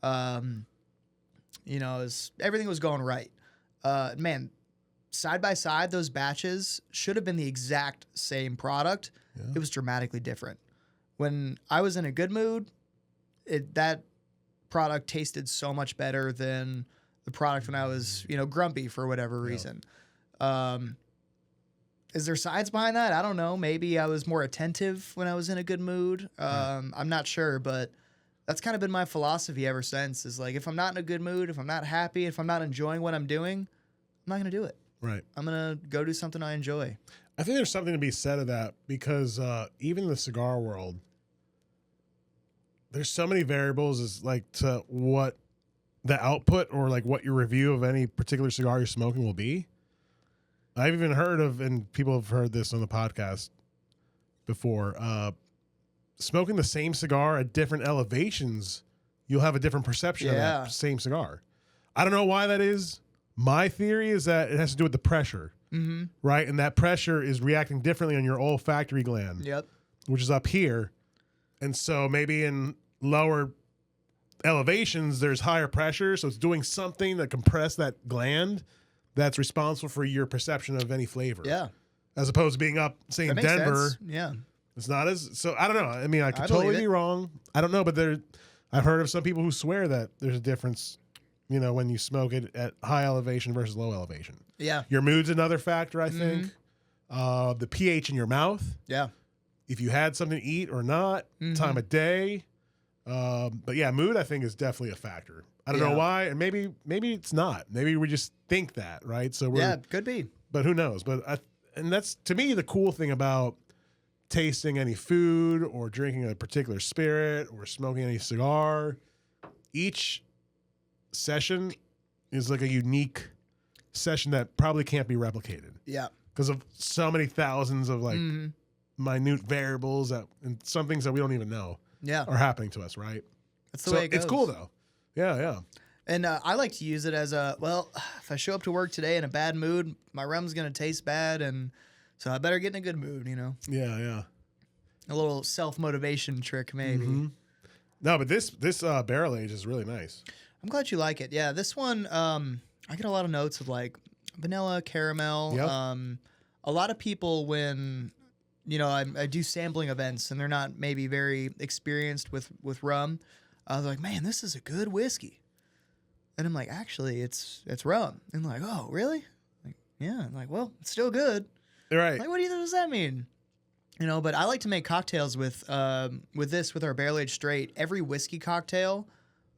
You know, everything was going right. Man, side by side, those batches should have been the exact same product. Yeah. It was dramatically different. When I was in a good mood, that product tasted so much better than the product when I was, you know, grumpy for whatever reason. Is there science behind that? I don't know. Maybe I was more attentive when I was in a good mood. I'm not sure, but that's kind of been my philosophy ever since, is like, if I'm not in a good mood, if I'm not happy, if I'm not enjoying what I'm doing, I'm not going to do it. Right. I'm going to go do something I enjoy. I think there's something to be said of that, because even in the cigar world, there's so many variables as like to what the output or like what your review of any particular cigar you're smoking will be. I've even heard of, and people have heard this on the podcast before, smoking the same cigar at different elevations, you'll have a different perception of that same cigar. I don't know why that is. My theory is that it has to do with the pressure, right? And that pressure is reacting differently on your olfactory gland, which is up here. And so maybe in lower elevations, there's higher pressure. So it's doing something to compress that gland that's responsible for your perception of any flavor. Yeah. As opposed to being up, say, in Denver. Sense. Yeah. It's not as, so I don't know. I mean, I could totally be wrong. I don't know, but I've heard of some people who swear that there's a difference, you know, when you smoke it at high elevation versus low elevation. Yeah. Your mood's another factor, I think. The pH in your mouth. Yeah. If you had something to eat or not, time of day. But yeah, mood, I think, is definitely a factor. I don't know why, and maybe it's not. Maybe we just think that, right? So could be. But who knows? And that's, to me, the cool thing about tasting any food or drinking a particular spirit or smoking any cigar. Each session is like a unique session that probably can't be replicated. Yeah. Because of so many thousands of like minute variables and some things that we don't even know are happening to us, right? That's the way it goes. It's cool though. Yeah, yeah. And I like to use it as if I show up to work today in a bad mood, my rum's going to taste bad, and so I better get in a good mood, you know? Yeah, yeah. A little self-motivation trick, maybe. No, but this barrel age is really nice. I'm glad you like it. Yeah, this one, I get a lot of notes of like vanilla, caramel. Yep. A lot of people, when, you know, I do sampling events and they're not maybe very experienced with rum, they're like, man, this is a good whiskey. And I'm like, actually, it's rum. And they're like, oh, really? Like, yeah. I'm like, well, it's still good. Right. Like, what does that mean? You know, but I like to make cocktails with our barrel aged straight. Every whiskey cocktail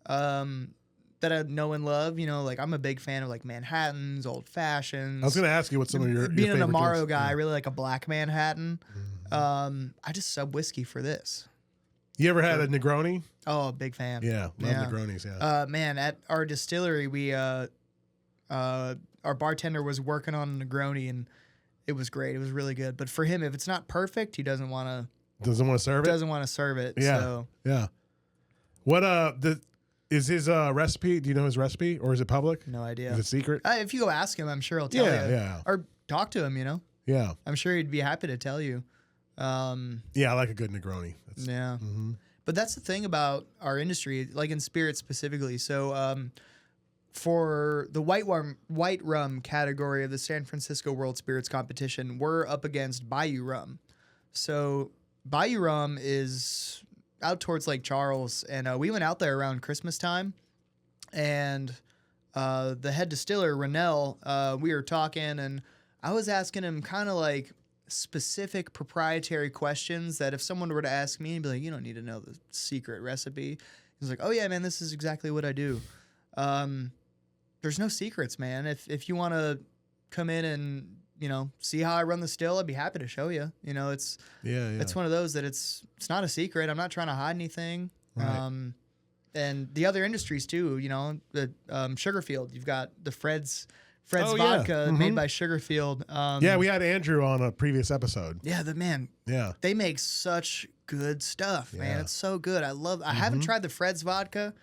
that I know and love, you know, like I'm a big fan of like Manhattans, old fashions. I was going to ask you what some of your being your an Amaro drinks. guy, I really like a black Manhattan. I just sub whiskey for this. You ever had a Negroni? Oh, big fan. Yeah, love Negronis. Yeah. Man, at our distillery, we our bartender was working on a Negroni, and it was great. It was really good. But for him, if it's not perfect, he doesn't want to serve it. Doesn't want to serve it. Yeah. So. Yeah. What is his recipe? Do you know his recipe, or is it public? No idea. Is it secret? If you go ask him, I'm sure he'll tell you. Yeah. Or talk to him. You know. Yeah. I'm sure he'd be happy to tell you. Yeah, I like a good Negroni. Yeah. But that's the thing about our industry, like in spirits specifically. So for the white rum category of the San Francisco World Spirits Competition, we're up against Bayou Rum. So Bayou Rum is out towards Lake Charles, and we went out there around Christmas time, and the head distiller, Rennell, we were talking, and I was asking him kind of like specific proprietary questions that if someone were to ask me, he'd be like, you don't need to know the secret recipe. He's like, oh yeah, man, this is exactly what I do. There's no secrets, man. If you want to come in and see how I run the still, I'd be happy to show you. It's one of those that it's not a secret. I'm not trying to hide anything. Right. And the other industries too, the Sugarfield, you've got the Fred's Oh, yeah. vodka made by Sugarfield. Yeah, we had Andrew on a previous episode. Yeah, Yeah. they make such good stuff, man. Yeah. It's so good. I haven't tried the Fred's vodka.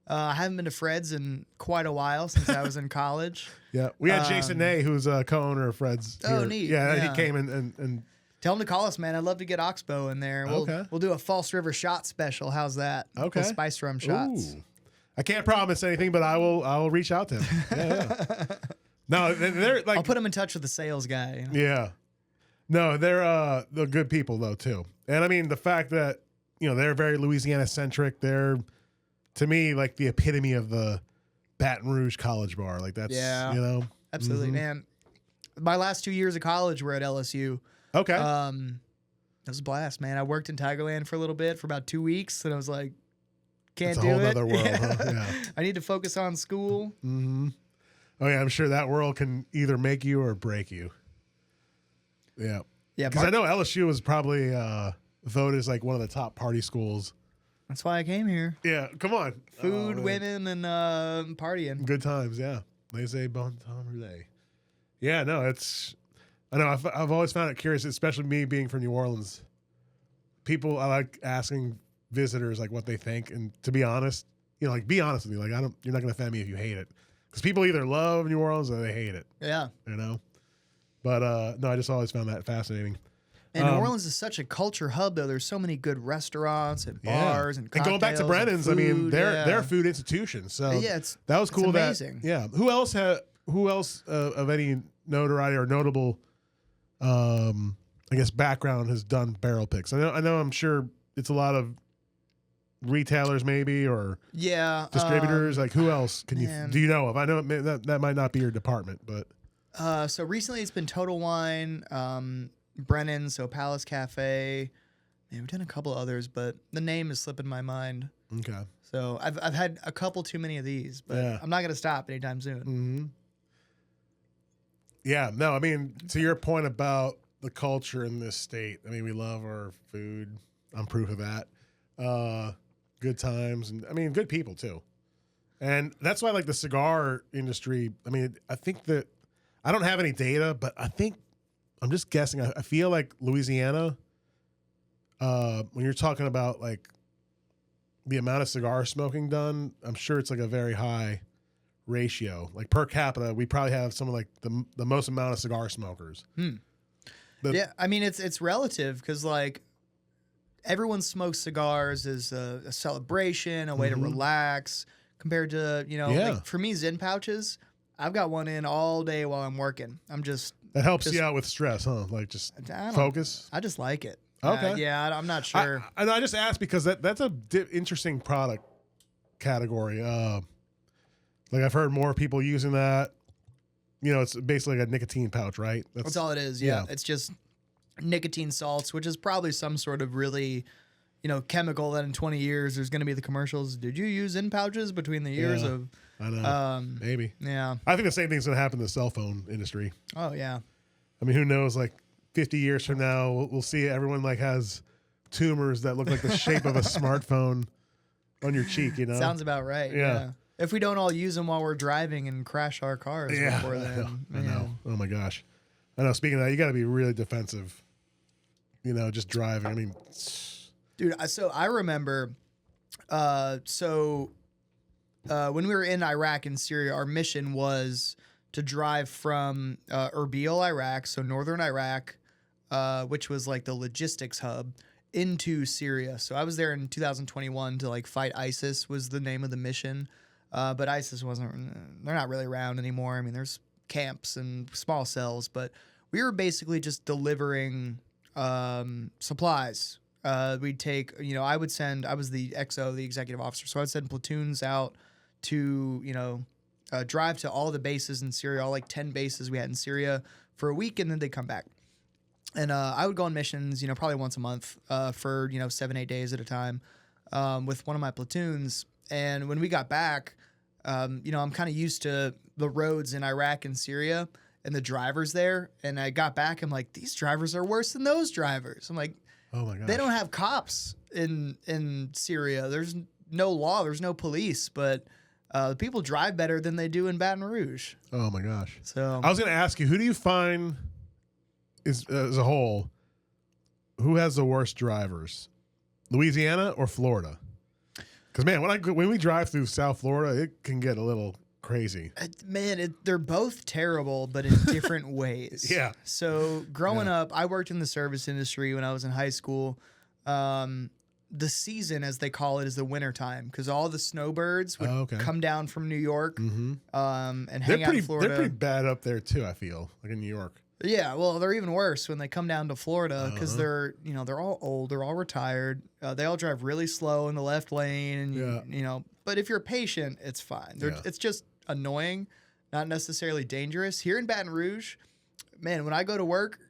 I haven't been to Fred's in quite a while since I was in college. Yeah, we had Jason Nay, who's a co-owner of Fred's. Oh, here. neat. Yeah, Yeah. he came and Tell him to call us, man. I'd love to get Oxbow in there. We'll do a False River shot special. How's that? Okay. Little spice rum shots. Ooh. I can't promise anything, but I will reach out to him. Yeah. No, they're like I'll put him in touch with the sales guy. Yeah. No, they're good people though too. And I mean the fact that they're very Louisiana centric. They're to me like the epitome of the Baton Rouge college bar. Like that's Absolutely, man. My last 2 years of college were at LSU. Okay. It was a blast, man. I worked in Tigerland for a little bit for about 2 weeks, and I was like, can't It's a do whole it. other world, huh? Yeah. I need to focus on school. Mm-hmm. Oh yeah, I'm sure that world can either make you or break you. Yeah. Yeah, Because I know LSU was probably voted as like one of the top party schools. That's why I came here. Yeah, come on. Food, Oh, man. women, and partying. Good times, yeah. They say bon temps roulette. Yeah, no, I know I've always found it curious, especially me being from New Orleans. People, I like asking visitors like what they think, and to be honest, like be honest with me. Like you're not gonna offend me if you hate it, because people either love New Orleans or they hate it. Yeah. But no, I just always found that fascinating. And New Orleans is such a culture hub, though. There's so many good restaurants and bars and cocktails. going back to Brennan's, I mean, they're a food institution. So yeah, that was cool. Amazing. Who else of any notoriety or notable, I guess, background has done barrel picks? I know. I'm sure it's a lot of retailers, maybe, or distributors. Like who else do you know of? I know that might not be your department, but so recently it's been Total Wine. Brennan, so Palace Cafe. Man, we've done a couple others, but the name is slipping my mind. okay. So I've had a couple too many of these, but I'm not going to stop anytime soon. Mm-hmm. Yeah, no, I mean, to your point about the culture in this state, I mean, we love our food. I'm proof of that. Good times, and I mean, good people too. And that's why, like, the cigar industry, I mean, I think that I don't have any data, but I'm just guessing. I feel like Louisiana, when you're talking about like the amount of cigar smoking done, I'm sure it's like a very high ratio. Like per capita, we probably have some of like the most amount of cigar smokers. Yeah, I mean it's relative because like everyone smokes cigars as a celebration, a way to relax. Compared to like for me, Zen pouches, I've got one in all day while I'm working. That helps you out with stress, huh? Like just focus. I just like it. Okay. I'm not sure. I just asked because that's a interesting product category. Like I've heard more people using that. It's basically like a nicotine pouch, right? That's all it is. Yeah. It's just nicotine salts, which is probably some sort of really, chemical that in 20 years there's going to be the commercials. Did you use in pouches between the years of? I know. Maybe. Yeah. I think the same thing's going to happen in the cell phone industry. Oh, yeah. I mean, who knows? Like 50 years from now, we'll see everyone like has tumors that look like the shape of a smartphone on your cheek, Sounds about right. Yeah. If we don't all use them while we're driving and crash our cars before then. I know. Oh, my gosh. I know. Speaking of that, you got to be really defensive, just driving. I mean, dude, so I remember, when we were in Iraq and Syria, our mission was to drive from Erbil, Iraq, so northern Iraq, which was like the logistics hub, into Syria. So I was there in 2021 to like fight ISIS was the name of the mission. But ISIS they're not really around anymore. I mean, there's camps and small cells, but we were basically just delivering supplies. We'd take, I was the XO, the executive officer. So I'd send platoons out to, drive to all the bases in Syria, all like 10 bases we had in Syria for a week, and then they'd come back. And I would go on missions, probably once a month for, 7-8 days at a time with one of my platoons. And when we got back, I'm kind of used to the roads in Iraq and Syria. and the drivers there. And I got back, I'm like, these drivers are worse than those drivers. I'm like, Oh my gosh. they don't have cops in Syria. There's no law. There's no police, but people drive better than they do in Baton Rouge. Oh my gosh. So I was going to ask you, who do you find is as a whole, who has the worst drivers, Louisiana or Florida? Because man, when we drive through South Florida, it can get a little crazy. Man, they're both terrible, but in different ways. Yeah. So growing up, I worked in the service industry when I was in high school. The season, as they call it, is the winter time because all the snowbirds would come down from New York and hang out in Florida. They're pretty bad up there too, I feel, like in New York. Yeah, well, they're even worse when they come down to Florida because they're all old, they're all retired, they all drive really slow in the left lane, and But if you're patient, it's fine. It's just annoying, not necessarily dangerous. Here in Baton Rouge, man, when I go to work,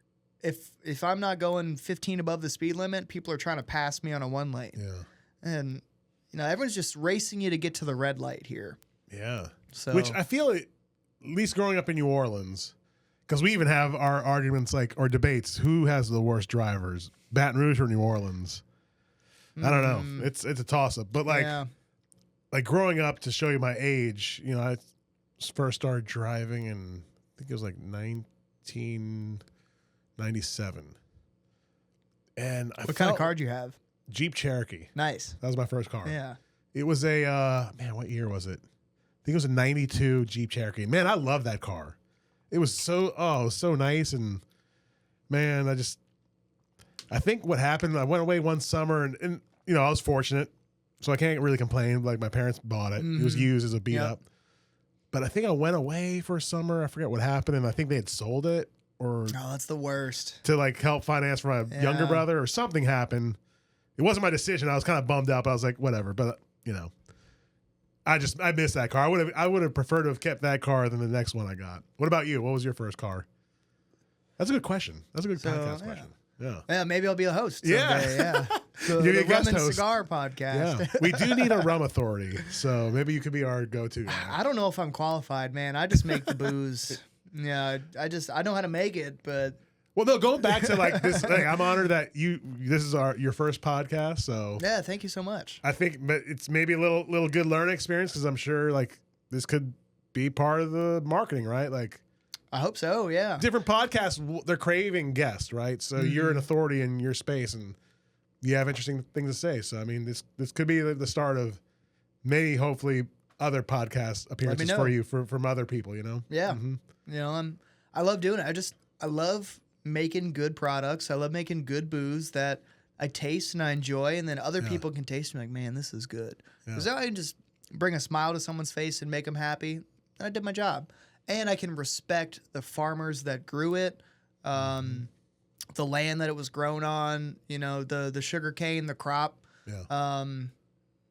if I'm not going 15 above the speed limit, people are trying to pass me on a one lane. Yeah, and everyone's just racing you to get to the red light here. Yeah, so which I feel, at least growing up in New Orleans. Because we even have our arguments or debates. Who has the worst drivers, Baton Rouge or New Orleans? I don't know. It's a toss up. But like growing up, to show you my age, I first started driving in, I think it was like 1997. And what kind of car did you have? Jeep Cherokee. Nice. That was my first car. Yeah. It was a what year was it? I think it was a 92 Jeep Cherokee. Man, I love that car. It was so nice, and man, I think what happened, I went away one summer, and I was fortunate, so I can't really complain. Like, my parents bought it. It was used as a beat up. But I think I went away for a summer. I forget what happened, and I think they had sold it, or that's the worst. To like help finance for my younger brother, or something happened. It wasn't my decision. I was kind of bummed out, but I was like, whatever. But I missed that car. I would have preferred to have kept that car than the next one I got. What about you? What was your first car? That's a good question. That's a good podcast question. Yeah, maybe I'll be a host someday. Yeah. The Rum and host. Cigar podcast. Yeah. We do need a rum authority, so maybe you could be our go-to guy. I don't know if I'm qualified, man. I just make the booze. Yeah, I know how to make it, but. Well, they'll go back to like this thing. I'm honored that this is your first podcast. So yeah, thank you so much. I think it's maybe a little good learning experience, because I'm sure like this could be part of the marketing, right? Like, I hope so. Yeah. Different podcasts, they're craving guests, right? So you're an authority in your space, and you have interesting things to say. So I mean, this could be the start of maybe, hopefully, other podcast appearances for you from other people. Yeah. I love doing it. I love making good products. I love making good booze that I taste and I enjoy, and then other people can taste and be like, man, this is good. Because I can just bring a smile to someone's face and make them happy, and I did my job. And I can respect the farmers that grew it, the land that it was grown on, the sugar cane, the crop. Yeah.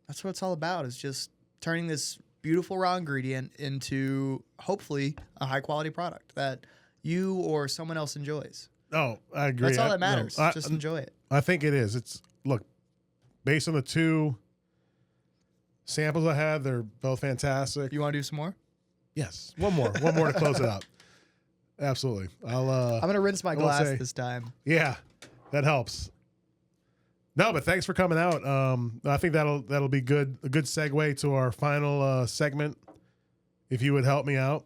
That's what it's all about, is just turning this beautiful raw ingredient into, hopefully, a high-quality product that you or someone else enjoys. Oh, I agree. That's all that matters. Just enjoy it. I think it is. Look, based on the two samples I had, they're both fantastic. You want to do some more? Yes. One more to close it up. Absolutely. I'm going to rinse my glass this time. Yeah, that helps. No, but thanks for coming out. I think that'll be good. A good segue to our final segment. If you would help me out.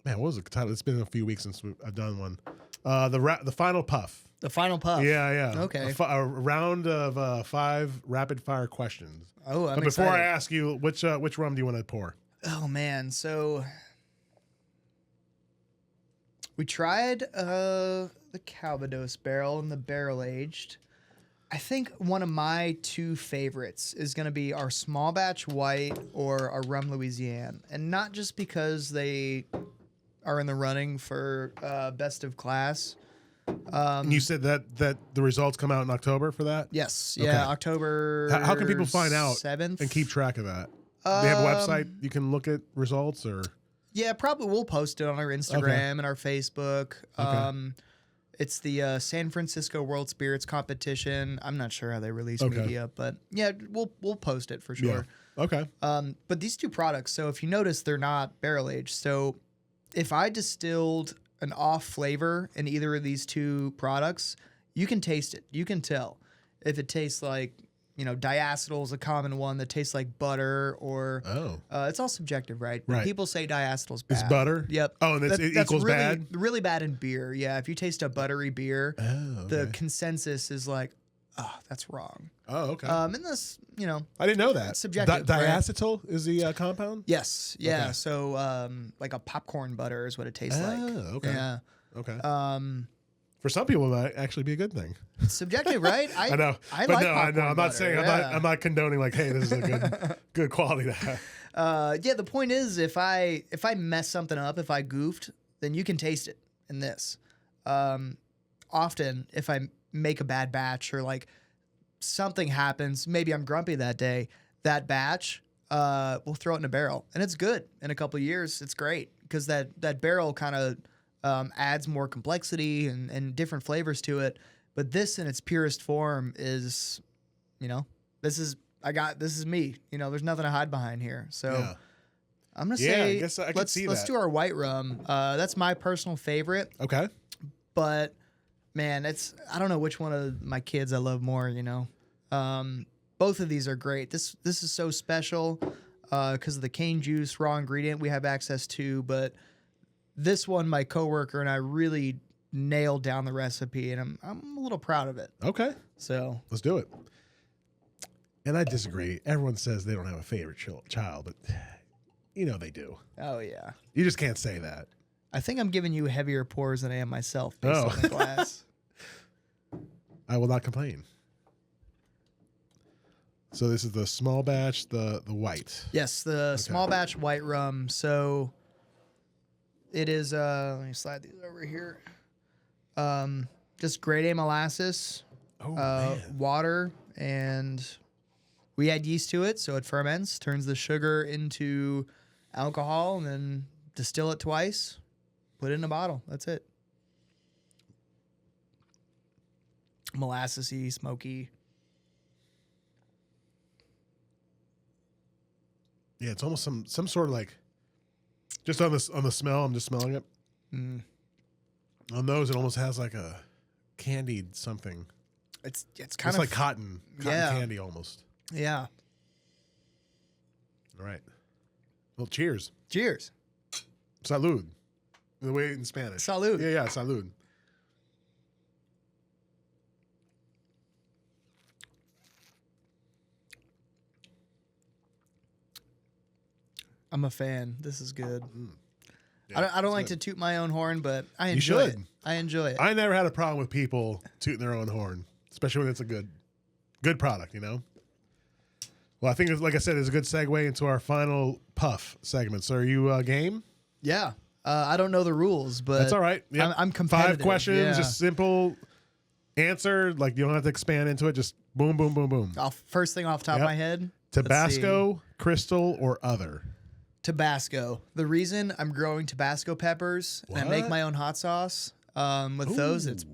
Man, what was the title? It's been a few weeks since I've done one. The final puff. The final puff. Yeah. Okay. A round of 5 rapid fire questions. Oh, I'm But before excited. I ask you, which rum do you want to pour? Oh man, so we tried the Calvados barrel and the barrel aged. I think one of my two favorites is going to be our small batch white or our rum Louisiane, and not just because they are in the running for best of class. And you said that the results come out in October for that? Yes. Okay. Yeah, October. How can people find out 7th? and keep track of that? They have a website you can look at results, or? Yeah, probably we'll post it on our Instagram and our Facebook. Okay. It's the San Francisco World Spirits Competition. I'm not sure how they release media, but yeah, we'll post it for sure. Yeah. Okay. But these two products, so if you notice, they're not barrel aged. So if I distilled an off flavor in either of these two products, you can taste it. You can tell if it tastes like, diacetyl is a common one that tastes like butter, or it's all subjective, right? Right. People say diacetyl's bad. It's butter? Yep. Oh, and it equals really, bad? really bad in beer. Yeah, if you taste a buttery beer, the consensus is like, oh, that's wrong. Oh, okay. And this, I didn't know that. it's subjective, Diacetyl is the compound? yes, yeah. Okay. So, like a popcorn butter is what it tastes like. Oh, okay. Yeah. Okay. For some people, that might actually be a good thing. It's subjective, right? I know. I but like no, I popcorn know. I'm not butter, saying yeah. I'm not condoning like, hey, this is a good quality to have. Yeah, the point is, if I mess something up, if I goofed, then you can taste it in this. Often, if I make a bad batch or like something happens, maybe I'm grumpy that day, that batch, we'll throw it in a barrel, and it's good. In a couple of years, it's great because that barrel kind of adds more complexity and different flavors to it. But this in its purest form is, this is me. There's nothing to hide behind here. So Yeah. I'm gonna say, I guess I could let's see let's that. do our white rum. That's my personal favorite. Okay. But man, I don't know which one of my kids I love more. Both of these are great. This is so special because of the cane juice, raw ingredient we have access to. But this one, my coworker and I really nailed down the recipe, and I'm a little proud of it. Okay. So Let's do it. And I disagree. Everyone says they don't have a favorite child, but they do. oh yeah, You just can't say that. I think I'm giving you heavier pours than I am myself based on the glass. I will not complain. So this is the small batch, the white. Yes, the small batch white rum. So it is, let me slide these over here. Just grade A molasses, water, and we add yeast to it so it ferments, turns the sugar into alcohol, and then distill it twice, put it in a bottle. That's it. Molassesy, smoky. Yeah, it's almost some sort of like, just on the smell, I'm just smelling it. Mm. On those, it almost has like a candied something. It's kind It's of like cotton candy almost. Yeah. All right. Well, cheers. Cheers. Salud. The way in Spanish. Salud. Yeah, salud. I'm a fan. This is good. Yeah, I don't like good. to toot my own horn, but I enjoy it. should. I enjoy it. I never had a problem with people tooting their own horn, especially when it's a good product, Well, I think, like I said, it's a good segue into our final puff segment. So are you game? Yeah. I don't know the rules, but That's all right. Yep. I'm competitive. 5 questions, Yeah. just simple answer. Like, you don't have to expand into it. Just boom, boom, boom, boom. First thing off the top of Yep. my head. let's see. Tabasco, Crystal, or other? Tabasco. The reason I'm growing Tabasco peppers and I make What? my own hot sauce with those, it's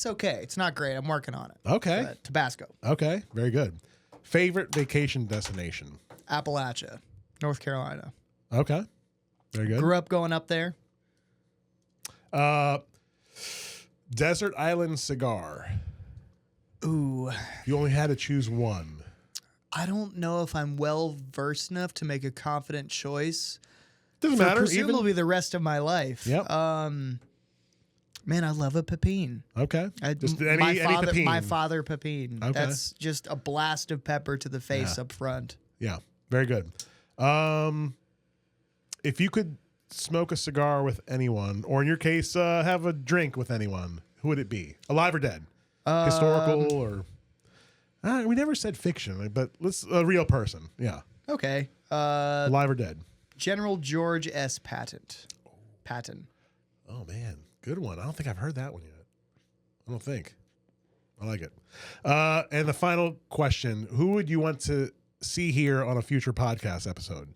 okay. It's not great. I'm working on it. Okay. But Tabasco. Okay. Very good. Favorite vacation destination? Appalachia, North Carolina. Okay. Very good. Grew up going up there. Desert Island cigar. Ooh. If you only had to choose one. I don't know if I'm well versed enough to make a confident choice. Doesn't For matter. presumably the rest of my life. Yep. Man, I love a pepine. Okay. Just My any pepine. My father pepine. Okay. That's just a blast of pepper to the face up front. Yeah. Very good. If you could smoke a cigar with anyone, or in your case, have a drink with anyone, who would it be? Alive or dead? Historical or... we never said fiction, but let's a real person. Yeah. Okay. Alive or dead? General George S. Patton. Oh, man. Good one. I don't think I've heard that one yet. I don't think. I like it. And the final question, who would you want to see here on a future podcast episode?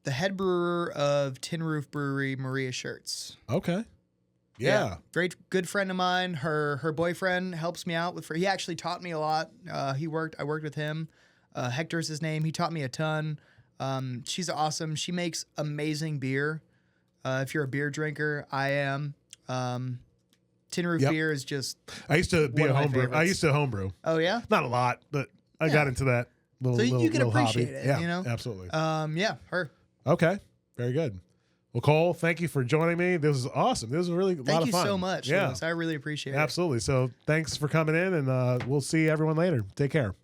The head brewer of Tin Roof Brewery, Maria Schertz. Okay. Yeah. Great, good friend of mine. Her boyfriend helps me out with. He actually taught me a lot. I worked with him. Hector's his name. He taught me a ton. She's awesome. She makes amazing beer. If you're a beer drinker, I am. Tin Roof beer is just. I used to be a homebrew. I used to homebrew. Oh yeah, not a lot, but I got into that little. So you can appreciate hobby. it. Yeah, you know, absolutely. Yeah, her. Okay, very good. Well, Cole, thank you for joining me. This was awesome. This was a really lot of fun. Thank you so much. Yeah, Louis. I really appreciate it. Absolutely. So thanks for coming in, and we'll see everyone later. Take care.